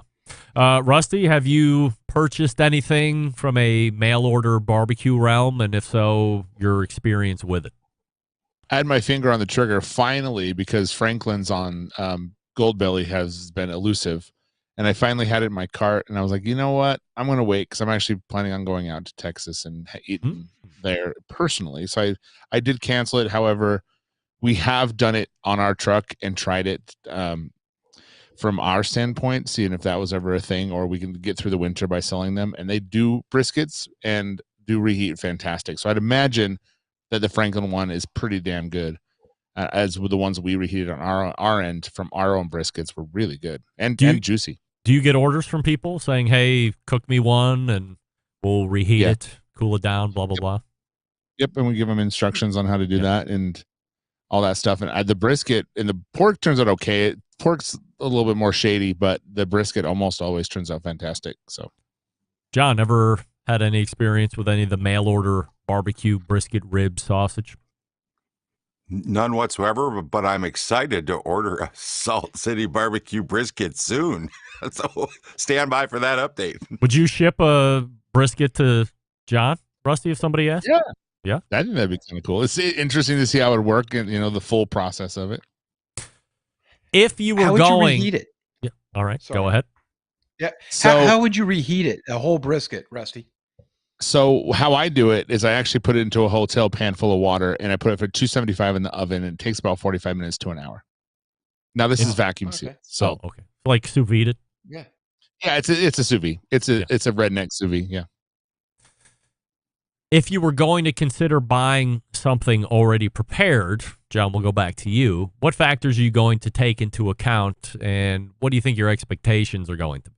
Rusty, have you purchased anything from a mail order barbecue realm? And if so, your experience with it? I had my finger on the trigger finally because Franklin's on Gold Belly has been elusive. And I finally had it in my cart, and I was like, you know what? I'm going to wait because I'm actually planning on going out to Texas and eating there personally. So I did cancel it. However, We have done it on our truck and tried it from our standpoint, seeing if that was ever a thing, or we can get through the winter by selling them. And they do briskets and do reheat fantastic. So I'd imagine that the Franklin one is pretty damn good, as with the ones we reheated on our end from our own briskets were really good and juicy. Do you get orders from people saying, hey, cook me one and we'll reheat it, cool it down, blah, blah, blah? Yep, and we give them instructions on how to do that and all that stuff. And the brisket and the pork turns out okay. Pork's a little bit more shady, but the brisket almost always turns out fantastic. So, John, ever had any experience with any of the mail order barbecue brisket rib sausage? None whatsoever, but I'm excited to order a Salt City barbecue brisket soon. So stand by for that update. Would you ship a brisket to John, Rusty, if somebody asked? Yeah. Yeah. I think that'd be kind of cool. It's interesting to see how it would work and, the full process of it. If you were how would going. you reheat it? Yeah. All right. Sorry. Go ahead. Yeah. So- how would you reheat it? A whole brisket, Rusty? So how I do it is I actually put it into a hotel pan full of water and I put it for 275 in the oven, and it takes about 45 minutes to an hour. Now this is vacuum sealed. So okay. Like sous vide it? Yeah. Yeah, it's a sous vide. It's a redneck sous vide. Yeah. If you were going to consider buying something already prepared, John, we'll go back to you. What factors are you going to take into account, and what do you think your expectations are going to be?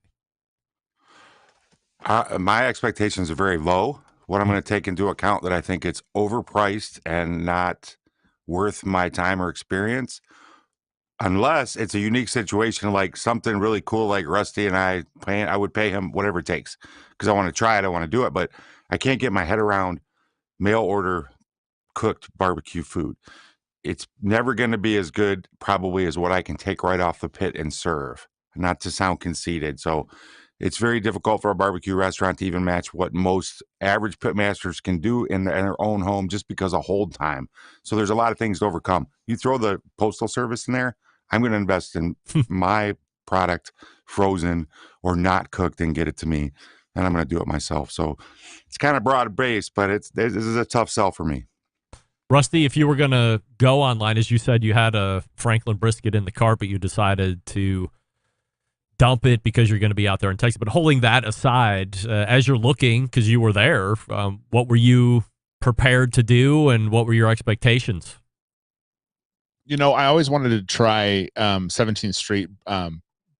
My expectations are very low. What I'm going to take into account that I think it's overpriced and not worth my time or experience, unless it's a unique situation like something really cool like Rusty and I would pay him whatever it takes because I want to try it. I want to do it, but I can't get my head around mail order cooked barbecue food. It's never going to be as good probably as what I can take right off the pit and serve, not to sound conceited. So it's very difficult for a barbecue restaurant to even match what most average pit masters can do in their own home just because of hold time. So there's a lot of things to overcome. You throw the postal service in there, I'm going to invest in my product frozen or not cooked and get it to me, and I'm going to do it myself. So it's kind of broad based, but this is a tough sell for me. Rusty, if you were going to go online, as you said, you had a Franklin brisket in the cart, but you decided to dump it because you're going to be out there in Texas. But holding that aside, as you're looking, because you were there, what were you prepared to do, and what were your expectations? I always wanted to try 17th Street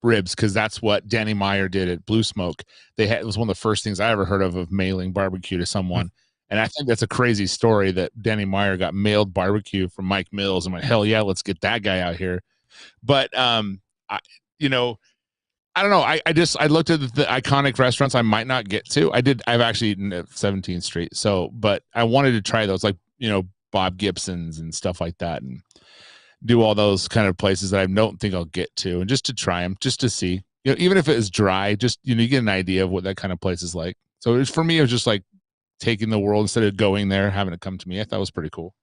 ribs because that's what Danny Meyer did at Blue Smoke. It was one of the first things I ever heard of mailing barbecue to someone. And I think that's a crazy story that Danny Meyer got mailed barbecue from Mike Mills. I'm like, hell yeah, let's get that guy out here. But, I don't know. I looked at the iconic restaurants I might not get to. I've actually eaten at 17th Street. So, but I wanted to try those, like, Bob Gibson's and stuff like that, and do all those kind of places that I don't think I'll get to, and just to try them, just to see, even if it is dry, just, you get an idea of what that kind of place is like. So for me, it was just like taking the world instead of going there, having it come to me. I thought it was pretty cool.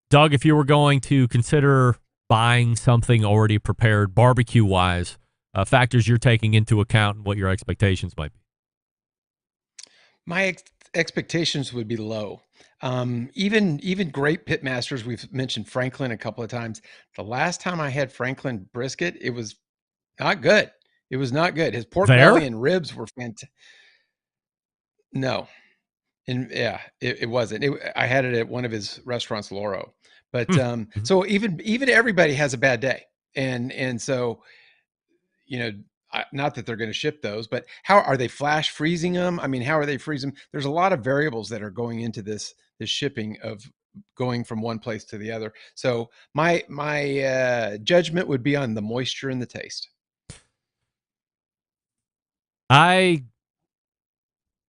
Doug, if you were going to consider buying something already prepared barbecue wise, factors you're taking into account and what your expectations might be. My expectations would be low. Even great pit masters, we've mentioned Franklin a couple of times. The last time I had Franklin brisket, it was not good. It was not good. His pork belly and ribs were fantastic. No. And yeah, it wasn't. I had it at one of his restaurants, Loro. But so even everybody has a bad day. And so, not that they're going to ship those, but how are they flash freezing them? I mean, how are they freezing? There's a lot of variables that are going into this shipping of going from one place to the other. So my judgment would be on the moisture and the taste. I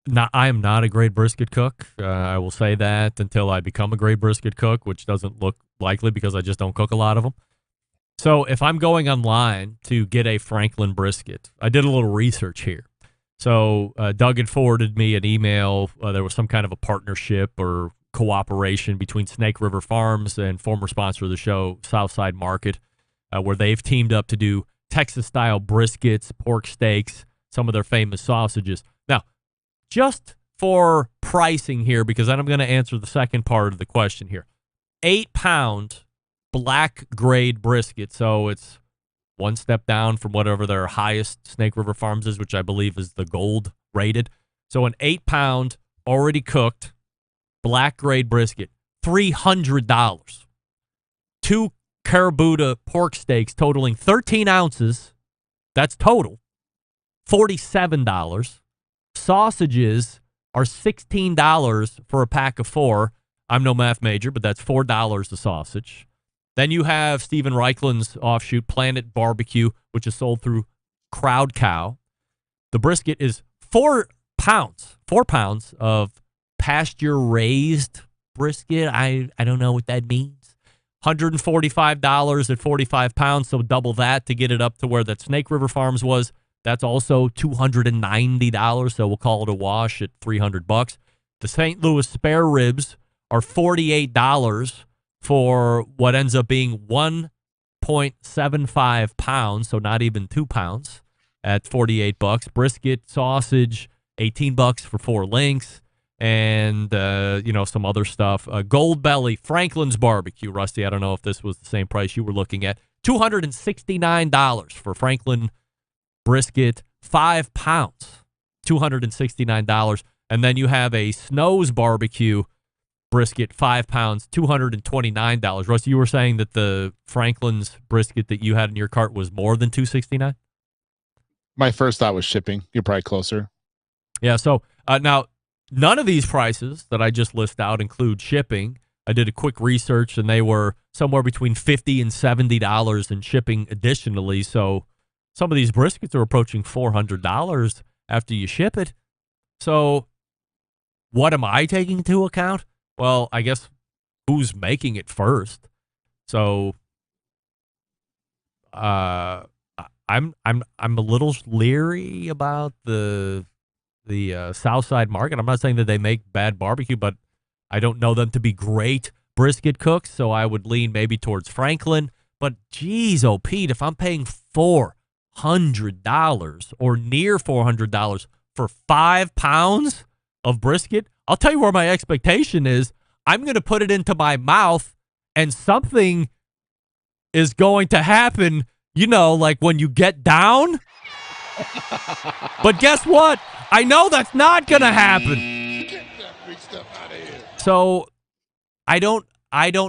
am not a great brisket cook. I will say that until I become a great brisket cook, which doesn't look likely because I just don't cook a lot of them. So if I'm going online to get a Franklin brisket, I did a little research here. So Doug had forwarded me an email. There was some kind of a partnership or cooperation between Snake River Farms and former sponsor of the show, Southside Market, where they've teamed up to do Texas-style briskets, pork steaks, some of their famous sausages. Now, just for pricing here, because then I'm going to answer the second part of the question here. 8-pound black grade brisket. So it's one step down from whatever their highest Snake River Farms is, which I believe is the gold rated. So an 8-pound, already cooked, black grade brisket, $300. 2 Carabuta pork steaks totaling 13 ounces. That's total. $47. Sausages are $16 for a pack of 4. I'm no math major, but that's $4 a sausage. Then you have Stephen Reichlin's offshoot, Planet Barbecue, which is sold through Crowd Cow. The brisket is 4 pounds of pasture-raised brisket. I don't know what that means. $145 at 45 pounds, so double that to get it up to where that Snake River Farms was. That's also $290, so we'll call it a wash at $300. The St. Louis spare ribs are $48 for what ends up being 1.75 pounds, so not even 2 pounds at $48. Brisket, sausage, $18 for 4 links, and some other stuff. Gold Belly, Franklin's Barbecue. Rusty, I don't know if this was the same price you were looking at. $269 for Franklin brisket, 5 pounds, $269. And then you have a Snow's Barbecue brisket, 5 pounds, $229. Rusty, you were saying that the Franklin's brisket that you had in your cart was more than $269? My first thought was shipping. You're probably closer. Yeah, so now none of these prices that I just list out include shipping. I did a quick research, and they were somewhere between $50 and $70 in shipping additionally. So some of these briskets are approaching $400 after you ship it. So what am I taking into account? Well, I guess who's making it first. So I'm a little leery about the Southside market. I'm not saying that they make bad barbecue, but I don't know them to be great brisket cooks, so I would lean maybe towards Franklin. But geez, oh Pete, if I'm paying $400 or near $400 for 5 pounds of brisket, I'll tell you where my expectation is. I'm going to put it into my mouth, and something is going to happen, like when you get down. But guess what? I know that's not going to happen. Get that big stuff out of here. So I don't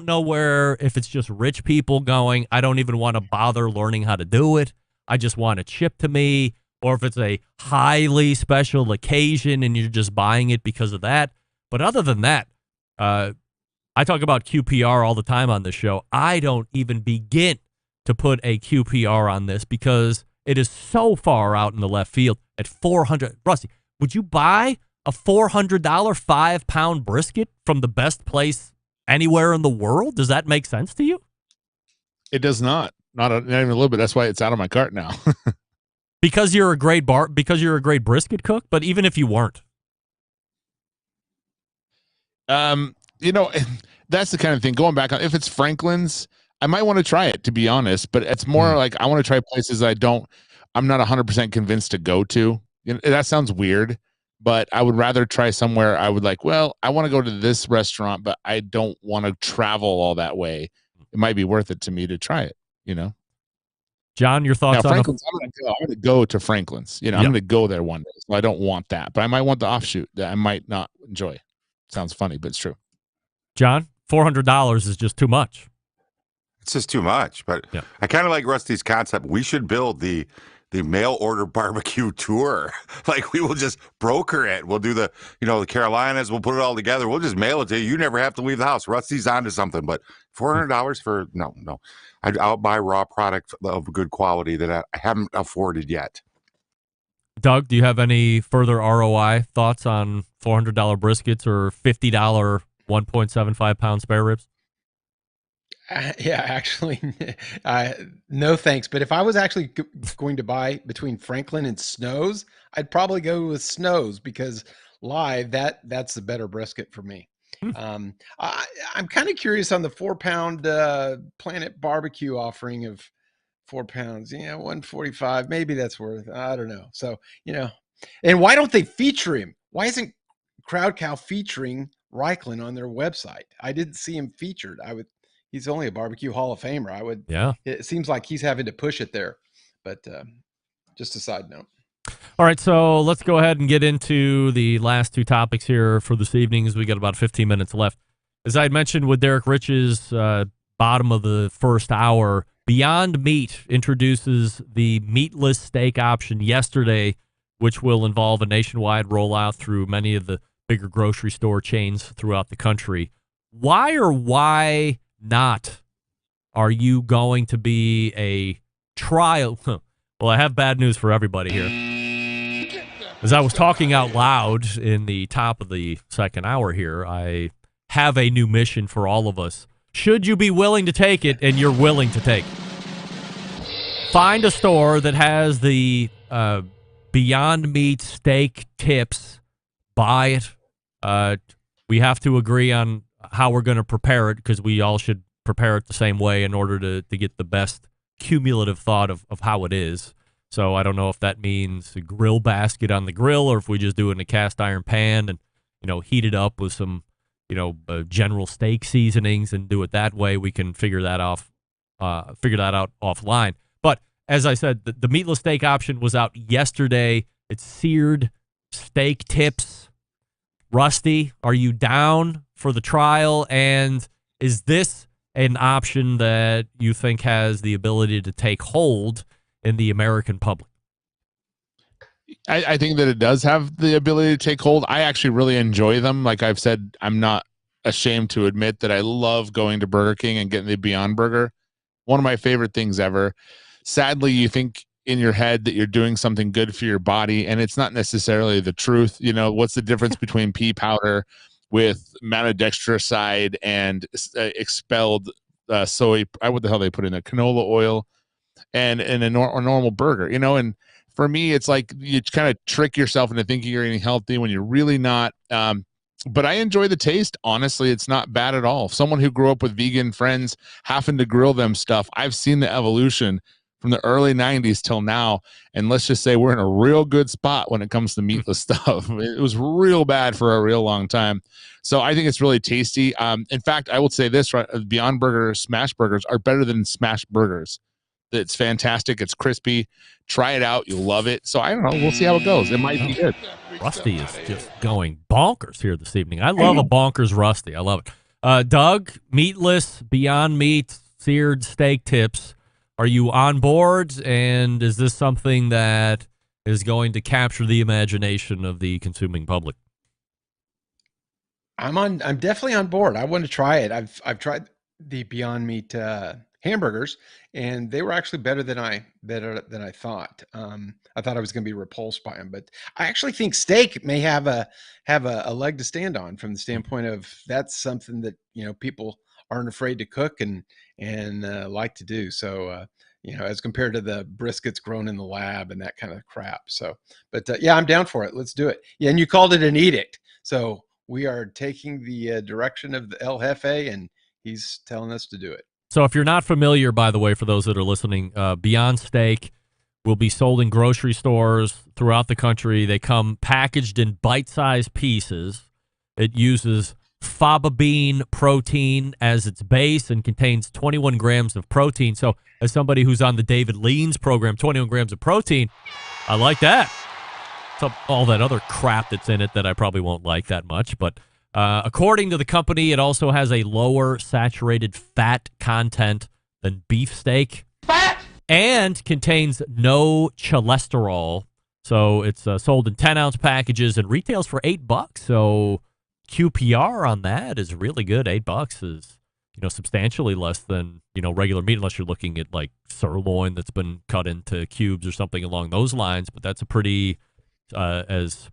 know if it's just rich people going, I don't even want to bother learning how to do it. I just want it shipped to me, or if it's a highly special occasion and you're just buying it because of that. But other than that, I talk about QPR all the time on this show. I don't even begin to put a QPR on this because it is so far out in the left field at $400. Rusty, would you buy a $400 5-pound brisket from the best place anywhere in the world? Does that make sense to you? It does not. Not even a little bit. That's why it's out of my cart now. Because you're a great brisket cook, but even if you weren't. That's the kind of thing. Going back on, if it's Franklin's, I might want to try it, to be honest. But it's more like I want to try places I'm not 100% convinced to go to. That sounds weird, but I would rather try somewhere I would like. Well, I want to go to this restaurant, but I don't want to travel all that way. It might be worth it to me to try it. John, your thoughts on Franklin's? I'm going to go to Franklin's. I'm going to go there one day. So I don't want that, but I might want the offshoot that I might not enjoy. Sounds funny, but it's true. John, $400 is just too much. It's just too much. But yeah. I kind of like Rusty's concept. We should build the mail order barbecue tour. Like we will just broker it. We'll do the Carolinas. We'll put it all together. We'll just mail it to you. You never have to leave the house. Rusty's onto something. But $400 for no. I'll buy raw product of good quality that I haven't afforded yet. Doug, do you have any further ROI thoughts on $400 briskets or $50 1.75 pound spare ribs? Yeah, actually, no thanks. But if I was actually going to buy between Franklin and Snow's, I'd probably go with Snow's because live, that's the better brisket for me. I'm kind of curious on the 4-pound Planet Barbecue offering of 4 pounds. Yeah, 145. Maybe that's worth. I don't know. So and why don't they feature him? Why isn't Crowd Cow featuring Reichlin on their website? I didn't see him featured. I would he's only a barbecue Hall of Famer. Yeah. It seems like he's having to push it there, but just a side note. All right, so let's go ahead and get into the last two topics here for this evening, as we got about 15 minutes left. As I had mentioned with Derek Rich's bottom of the first hour, Beyond Meat introduces the meatless steak option yesterday, which will involve a nationwide rollout through many of the bigger grocery store chains throughout the country. Why or why not are you going to be a trial? Well, I have bad news for everybody here. As I was talking out loud in the top of the second hour here, I have a new mission for all of us. Should you be willing to take it, and you're willing to take it, find a store that has the Beyond Meat steak tips. Buy it. We have to agree on how we're going to prepare it, because we all should prepare it the same way in order to get the best cumulative thought of how it is. So I don't know if that means a grill basket on the grill, or if we just do it in a cast iron pan and, heat it up with some, general steak seasonings and do it that way. We can figure that out offline. But as I said, the meatless steak option was out yesterday. It's seared steak tips. Rusty, are you down for the trial? And is this an option that you think has the ability to take hold in the American public? I think that it does have the ability to take hold. I actually really enjoy them. Like I've said, I'm not ashamed to admit that I love going to Burger King and getting the Beyond Burger. One of my favorite things ever. Sadly, you think in your head that you're doing something good for your body, and it's not necessarily the truth. What's the difference between pea powder with maltodextroside and expelled soy? What the hell they put in there? Canola oil, and a normal burger. And for me, it's like you kind of trick yourself into thinking you're eating healthy when you're really not. But I enjoy the taste. Honestly, it's not bad at all. Someone who grew up with vegan friends having to grill them stuff, I've seen the evolution from the early 90s till now. And let's just say we're in a real good spot when it comes to meatless stuff. It was real bad for a real long time. So I think it's really tasty. In fact, I will say this, right? Beyond Burger smash burgers are better than smash burgers. It's fantastic. It's crispy. Try it out. You'll love it. So I don't know. We'll see how it goes. It might be good. Rusty is just going bonkers here this evening. I love a bonkers Rusty. I love it. Doug, meatless, Beyond Meat, seared steak tips. Are you on board? And is this something that is going to capture the imagination of the consuming public? I'm definitely on board. I want to try it. I've tried the Beyond Meat hamburgers, and they were actually better than I thought. I thought I was going to be repulsed by them, but I actually think steak may have a leg to stand on, from the standpoint of that's something that people aren't afraid to cook and like to do. So as compared to the briskets grown in the lab and that kind of crap. So, but yeah, I'm down for it. Let's do it. Yeah, and you called it an edict, so we are taking the direction of the El Jefe, and he's telling us to do it. So if you're not familiar, by the way, for those that are listening, Beyond Steak will be sold in grocery stores throughout the country. They come packaged in bite-sized pieces. It uses faba bean protein as its base and contains 21 grams of protein. So as somebody who's on the David Lean's program, 21 grams of protein, I like that. So all that other crap that's in it that I probably won't like that much, but according to the company, it also has a lower saturated fat content than beef steak. Fat! And contains no cholesterol. So it's sold in 10-ounce packages and retails for $8. So QPR on that is really good. $8 is, substantially less than, regular meat, unless you're looking at like sirloin that's been cut into cubes or something along those lines. But that's a pretty, as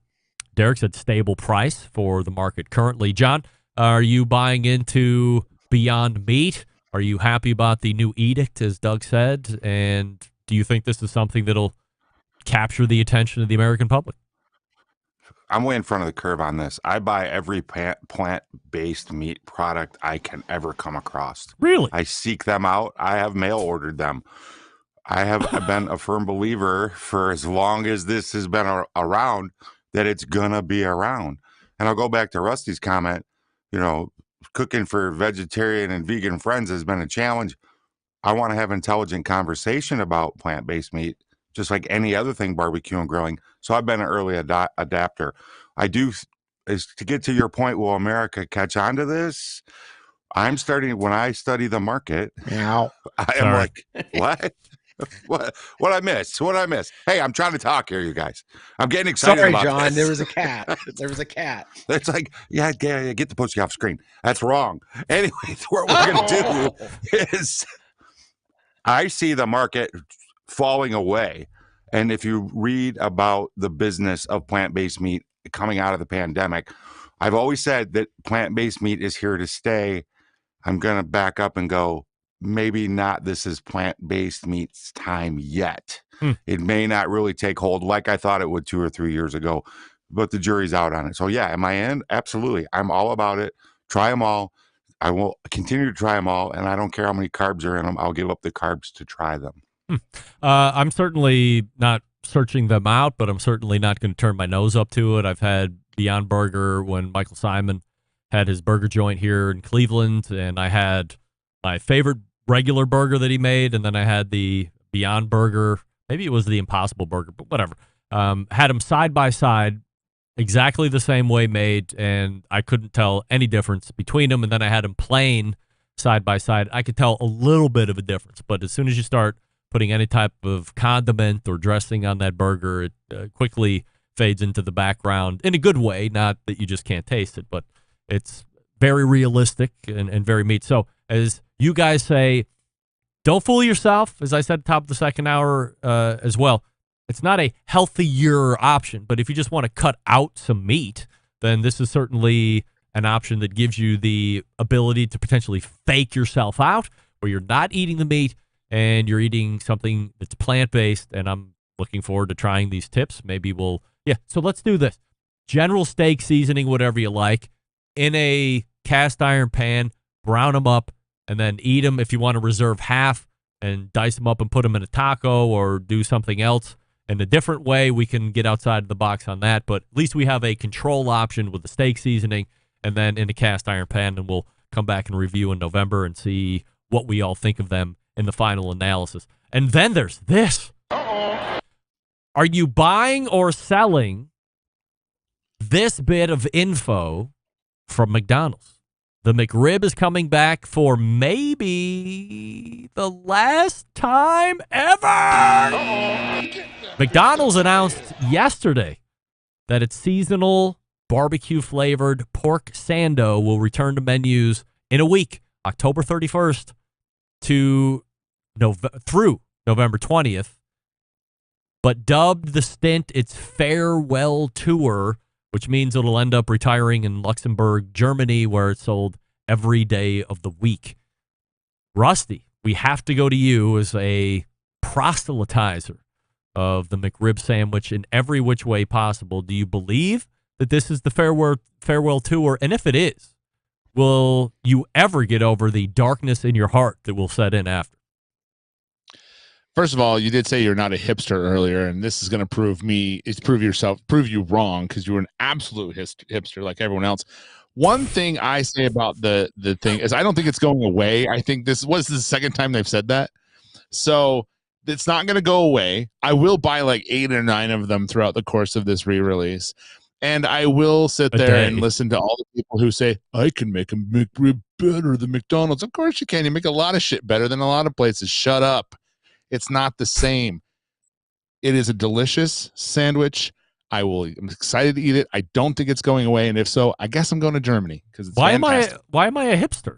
Derek said, stable price for the market currently. John, are you buying into Beyond Meat? Are you happy about the new edict, as Doug said? And do you think this is something that'll capture the attention of the American public? I'm way in front of the curve on this. I buy every plant-based meat product I can ever come across. Really? I seek them out. I have mail ordered them. I've been a firm believer for as long as this has been around that it's going to be around. And I'll go back to Rusty's comment, cooking for vegetarian and vegan friends has been a challenge. I want to have intelligent conversation about plant-based meat, just like any other thing, barbecue and grilling. So I've been an early adapter. Is to get to your point, will America catch on to this? I'm starting, when I study the market, Meow. I am like, what? What I missed? What I missed? Hey, I'm trying to talk here, you guys. I'm getting excited Sorry, about John. this. There was a cat. There was a cat. It's like, yeah, get the pussy off screen. That's wrong. Anyway, what we're going to do is I see the market falling away. And if you read about the business of plant-based meat coming out of the pandemic, I've always said that plant-based meat is here to stay. I'm going to back up and go, maybe not this is plant-based meat's time yet. It may not really take hold like I thought it would 2 or 3 years ago, but the jury's out on it. So yeah, am I in? Absolutely. I'm all about it. Try them all. I will continue to try them all, and I don't care how many carbs are in them. I'll give up the carbs to try them. I'm certainly not searching them out, but I'm certainly not going to turn my nose up to it. I've had Beyond Burger when Michael Simon had his burger joint here in Cleveland, and I had my favorite regular burger that he made, and then I had the Beyond Burger. Maybe it was the Impossible Burger, but whatever. Had them side by side, exactly the same way made, and I couldn't tell any difference between them. And then I had them plain side by side. I could tell a little bit of a difference, but as soon as you start putting any type of condiment or dressing on that burger, it quickly fades into the background in a good way. Not that you just can't taste it, but it's very realistic and very meat. So as you guys say, don't fool yourself. As I said at the top of the second hour as well, it's not a healthier option, but if you just want to cut out some meat, then this is certainly an option that gives you the ability to potentially fake yourself out where you're not eating the meat and you're eating something that's plant-based. And I'm looking forward to trying these tips. Maybe so let's do this. General steak seasoning, whatever you like, in a cast iron pan, brown them up, and then eat them. If you want to reserve half and dice them up and put them in a taco or do something else in a different way, we can get outside of the box on that. But at least we have a control option with the steak seasoning and then in a cast iron pan, and we'll come back and review in November and see what we all think of them in the final analysis. And then there's this. Are you buying or selling this bit of info from McDonald's? The McRib is coming back for maybe the last time ever. McDonald's announced yesterday that its seasonal barbecue-flavored pork sando will return to menus in a week, October 31st through November 20th, but dubbed the stint its farewell tour, which means it'll end up retiring in Luxembourg, Germany, where it's sold every day of the week. Rusty, we have to go to you as a proselytizer of the McRib sandwich in every which way possible. Do you believe that this is the farewell tour? And if it is, will you ever get over the darkness in your heart that will set in after? First of all, you did say you're not a hipster earlier, and this is going to prove you wrong, because you were an absolute hipster like everyone else. One thing I say about the thing is I don't think it's going away. I think this was the second time they've said that. So it's not going to go away. I will buy like 8 or 9 of them throughout the course of this re-release. And I will sit there and listen to all the people who say, I can make a McRib better than McDonald's. Of course you can. You make a lot of shit better than a lot of places. Shut up. It's not the same. It is a delicious sandwich. I'm excited to eat it. I don't think it's going away, and if so, I guess I'm going to Germany because it's fantastic. Why am I a hipster?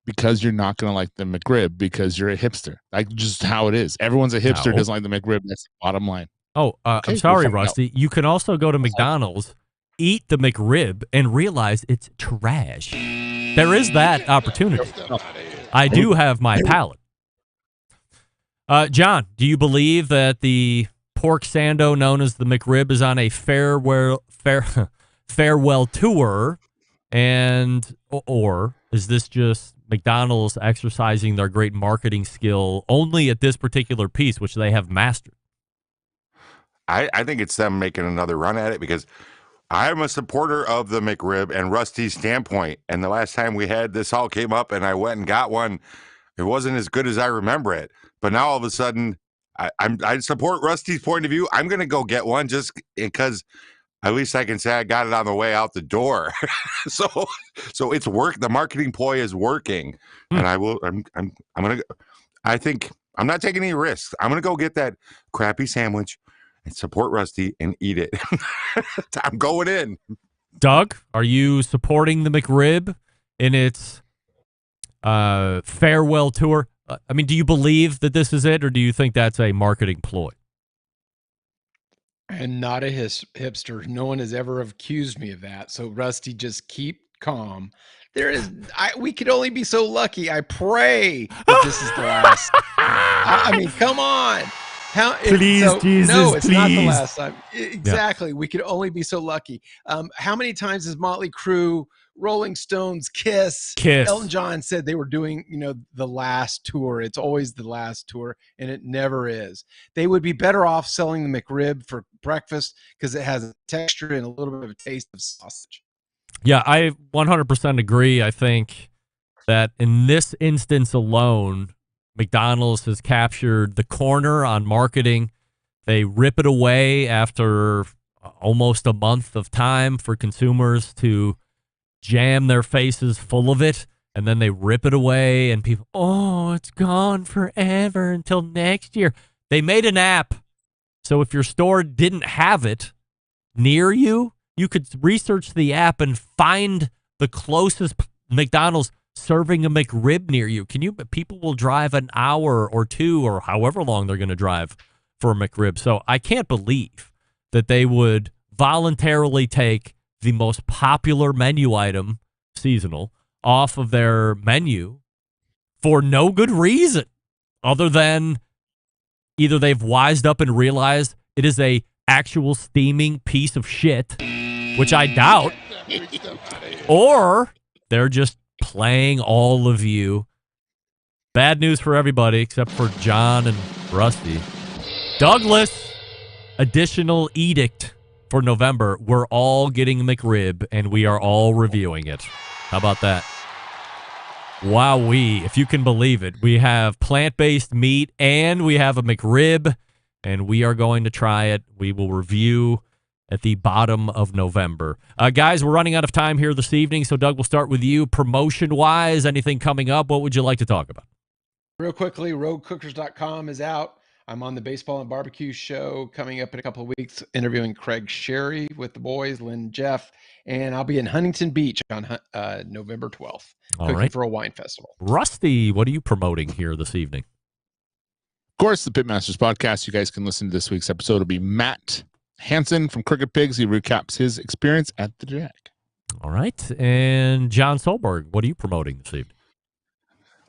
Because you're not going to like the McRib because you're a hipster. Like just how it is. Everyone's a hipster. Doesn't like the McRib. That's the bottom line. Oh, Okay, I'm sorry, we'll find Rusty. You can also go to McDonald's, eat the McRib, and realize it's trash. There is that opportunity. I do have my palate. John, do you believe that the pork sando known as the McRib is on a farewell tour, or is this just McDonald's exercising their great marketing skill only at this particular piece, which they have mastered? I think it's them making another run at it, because I'm a supporter of the McRib and Rusty's standpoint. And the last time we had this all came up and I went and got one, it wasn't as good as I remember it. But now all of a sudden, I support Rusty's point of view. I'm going to go get one just because at least I can say I got it on the way out the door. so it's work. The marketing ploy is working, and I will. I'm gonna. I think I'm not taking any risks. I'm gonna go get that crappy sandwich and support Rusty and eat it. I'm going in. Doug, are you supporting the McRib in its farewell tour? I mean, do you believe that this is it, or do you think that's a marketing ploy? And not a hipster. No one has ever accused me of that. So Rusty, just keep calm. We could only be so lucky. I pray that this is the last. I mean, come on. Please, Jesus, no, it's not the please. last time. Exactly. Yeah. We could only be so lucky. How many times has Motley Crue, Rolling Stones, Kiss, Elton John said they were doing, the last tour? It's always the last tour, and it never is. They would be better off selling the McRib for breakfast because it has a texture and a little bit of a taste of sausage. Yeah, I 100% agree. I think that in this instance alone, McDonald's has captured the corner on marketing. They rip it away after almost a month of time for consumers to jam their faces full of it, and then they rip it away, and people, it's gone forever until next year. They made an app, so if your store didn't have it near you, you could research the app and find the closest McDonald's serving a McRib near you. People will drive an hour or two or however long they're going to drive for a McRib. So I can't believe that they would voluntarily take the most popular menu item, seasonal, off of their menu for no good reason other than either they've wised up and realized it is a actual steaming piece of shit, which I doubt, or they're just playing all of you. Bad news for everybody except for John and Rusty. Douglas, additional edict for November. We're all getting McRib, and we are all reviewing it. How about that? Wowee, if you can believe it. We have plant-based meat, and we have a McRib, and we are going to try it. We will review at the bottom of November. Guys, we're running out of time here this evening, so Doug, we'll start with you. Promotion-wise, anything coming up? What would you like to talk about? Real quickly, roguecookers.com is out. I'm on the Baseball and Barbecue show coming up in a couple of weeks, interviewing Craig Sherry with the boys, Lynn and Jeff, and I'll be in Huntington Beach on November 12th, cooking for a wine festival. Rusty, what are you promoting here this evening? Of course, the Pitmasters podcast. You guys can listen to this week's episode. It'll be Matt Hansen from Crooked Pigs. He recaps his experience at the Jack. All right. And John Solberg, what are you promoting this evening?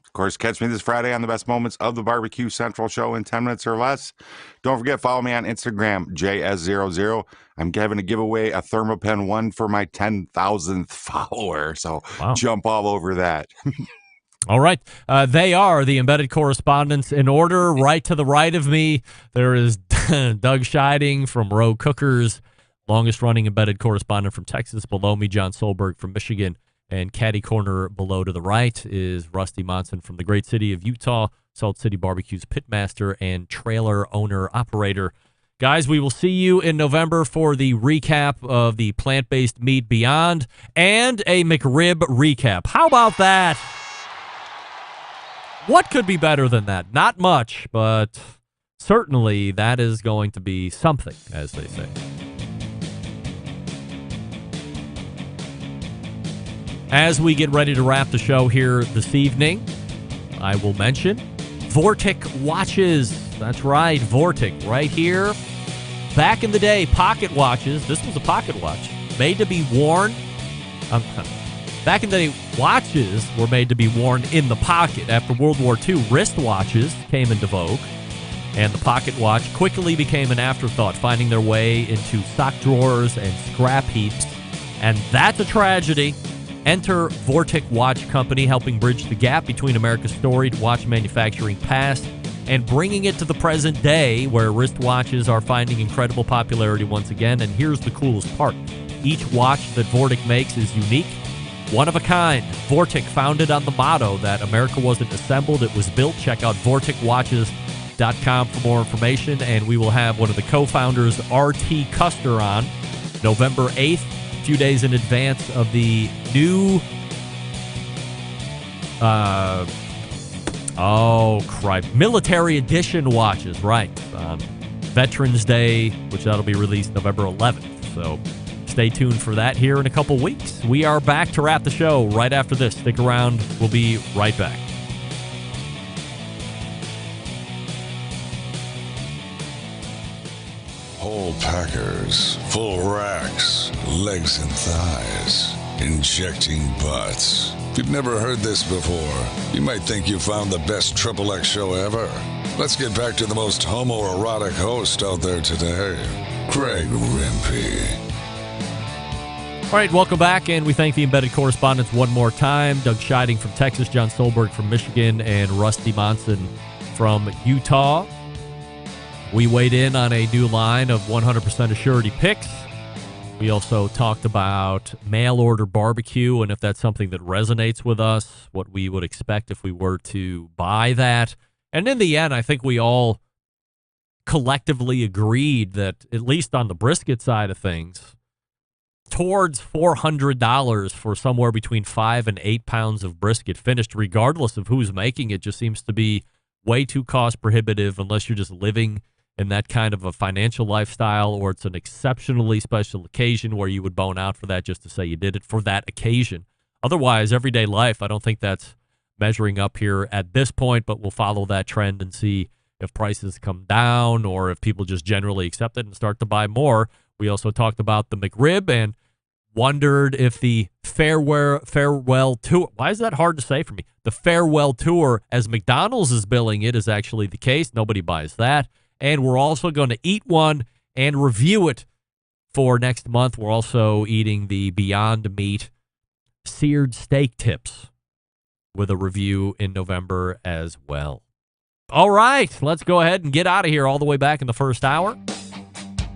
Of course, catch me this Friday on the best moments of the Barbecue Central show in 10 minutes or less. Don't forget, follow me on Instagram, JS00. I'm having to give away a Thermopen 1 for my 10,000th follower. So jump all over that. All right. They are the Embedded Correspondents in order. Right to the right of me, there is Doug Scheiding from Rogue Cookers, longest-running Embedded Correspondent from Texas. Below me, John Solberg from Michigan. And caddy corner below to the right is Rusty Monson from the great city of Utah, Salt City Barbecue's pitmaster and trailer owner-operator. Guys, we will see you in November for the recap of the Plant-Based Meat Beyond and a McRib recap. How about that? What could be better than that? Not much, but certainly that is going to be something, as they say. As we get ready to wrap the show here this evening, I will mention Vortic watches. That's right, Vortic, right here. Back in the day, pocket watches. This was a pocket watch made to be worn. Back in the day, watches were made to be worn in the pocket. After World War II, wristwatches came into vogue, and the pocket watch quickly became an afterthought, finding their way into sock drawers and scrap heaps. And that's a tragedy. Enter Vortic Watch Company, helping bridge the gap between America's storied watch manufacturing past and bringing it to the present day, where wristwatches are finding incredible popularity once again. And here's the coolest part. Each watch that Vortic makes is unique, one of a kind. Vortic, founded on the motto that America wasn't assembled, it was built. Check out VorticWatches.com for more information. And we will have one of the co-founders, R.T. Custer, on November 8th, a few days in advance of the new... military edition watches, right. Veterans Day, which that'll be released November 11th. So stay tuned for that here in a couple weeks. We are back to wrap the show right after this. Stick around. We'll be right back. Whole packers, full racks, legs and thighs, injecting butts. If you've never heard this before, you might think you found the best XXX show ever. Let's get back to the most homoerotic host out there today, Greg Rempe. All right, welcome back, and we thank the Embedded Correspondents one more time. Doug Scheiding from Texas, John Solberg from Michigan, and Rusty Monson from Utah. We weighed in on a new line of 100% Assurity picks. We also talked about mail-order barbecue and if that's something that resonates with us, what we would expect if we were to buy that. And in the end, I think we all collectively agreed that, at least on the brisket side of things, towards $400 for somewhere between 5 and 8 pounds of brisket finished, regardless of who's making it, just seems to be way too cost prohibitive unless you're just living in that kind of a financial lifestyle, or it's an exceptionally special occasion where you would bone out for that just to say you did it for that occasion. Otherwise, everyday life, I don't think that's measuring up here at this point, but we'll follow that trend and see if prices come down or if people just generally accept it and start to buy more. We also talked about the McRib and wondered if the farewell tour, why is that hard to say for me? The farewell tour, as McDonald's is billing it, is actually the case. Nobody buys that. And we're also going to eat one and review it for next month. We're also eating the Beyond Meat seared steak tips with a review in November as well. All right, let's go ahead and get out of here all the way back in the first hour.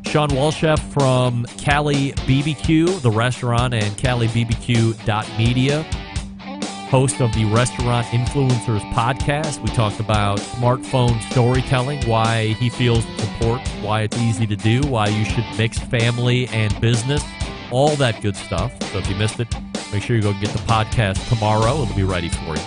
Shawn Walchef from Cali BBQ, the restaurant, and CaliBBQ.media, host of the Restaurant Influencers podcast. We talked about smartphone storytelling, why he feels it's important, why it's easy to do, why you should mix family and business, all that good stuff. So if you missed it, make sure you go get the podcast tomorrow. It'll be ready for you.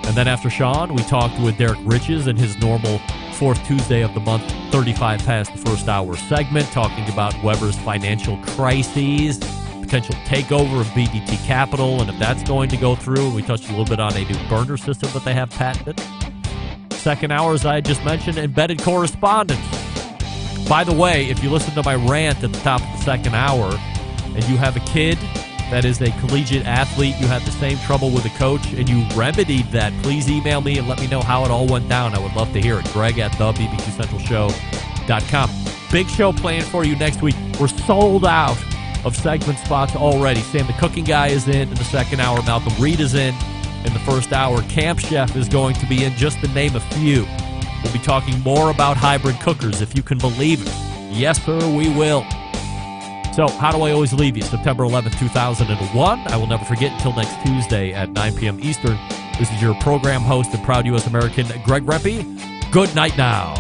And then after Shawn, we talked with Derek Riches in his normal fourth Tuesday of the month, 35 past the first hour segment, talking about Weber's financial crises, potential takeover of BDT Capital, and if that's going to go through. We touched a little bit on a new burner system that they have patented. Second hour, as I just mentioned, Embedded Correspondents. By the way, if you listen to my rant at the top of the second hour and you have a kid that is a collegiate athlete, you had the same trouble with a coach, and you remedied that, please email me and let me know how it all went down. I would love to hear it. Greg at thebbqcentralshow.com. Big show planned for you next week. We're sold out of segment spots already. Sam the Cooking Guy is in the second hour. Malcolm Reed is in the first hour. Camp Chef is going to be in, just to name a few. We'll be talking more about hybrid cookers, if you can believe it. Yes, sir, we will. So, how do I always leave you? September 11th, 2001. I will never forget until next Tuesday at 9 p.m. Eastern. This is your program host and proud U.S. American, Greg Rempe. Good night now.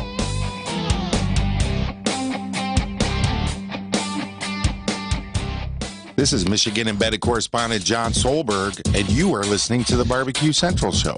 This is Michigan Embedded Correspondent John Solberg, and you are listening to the BBQ Central Show.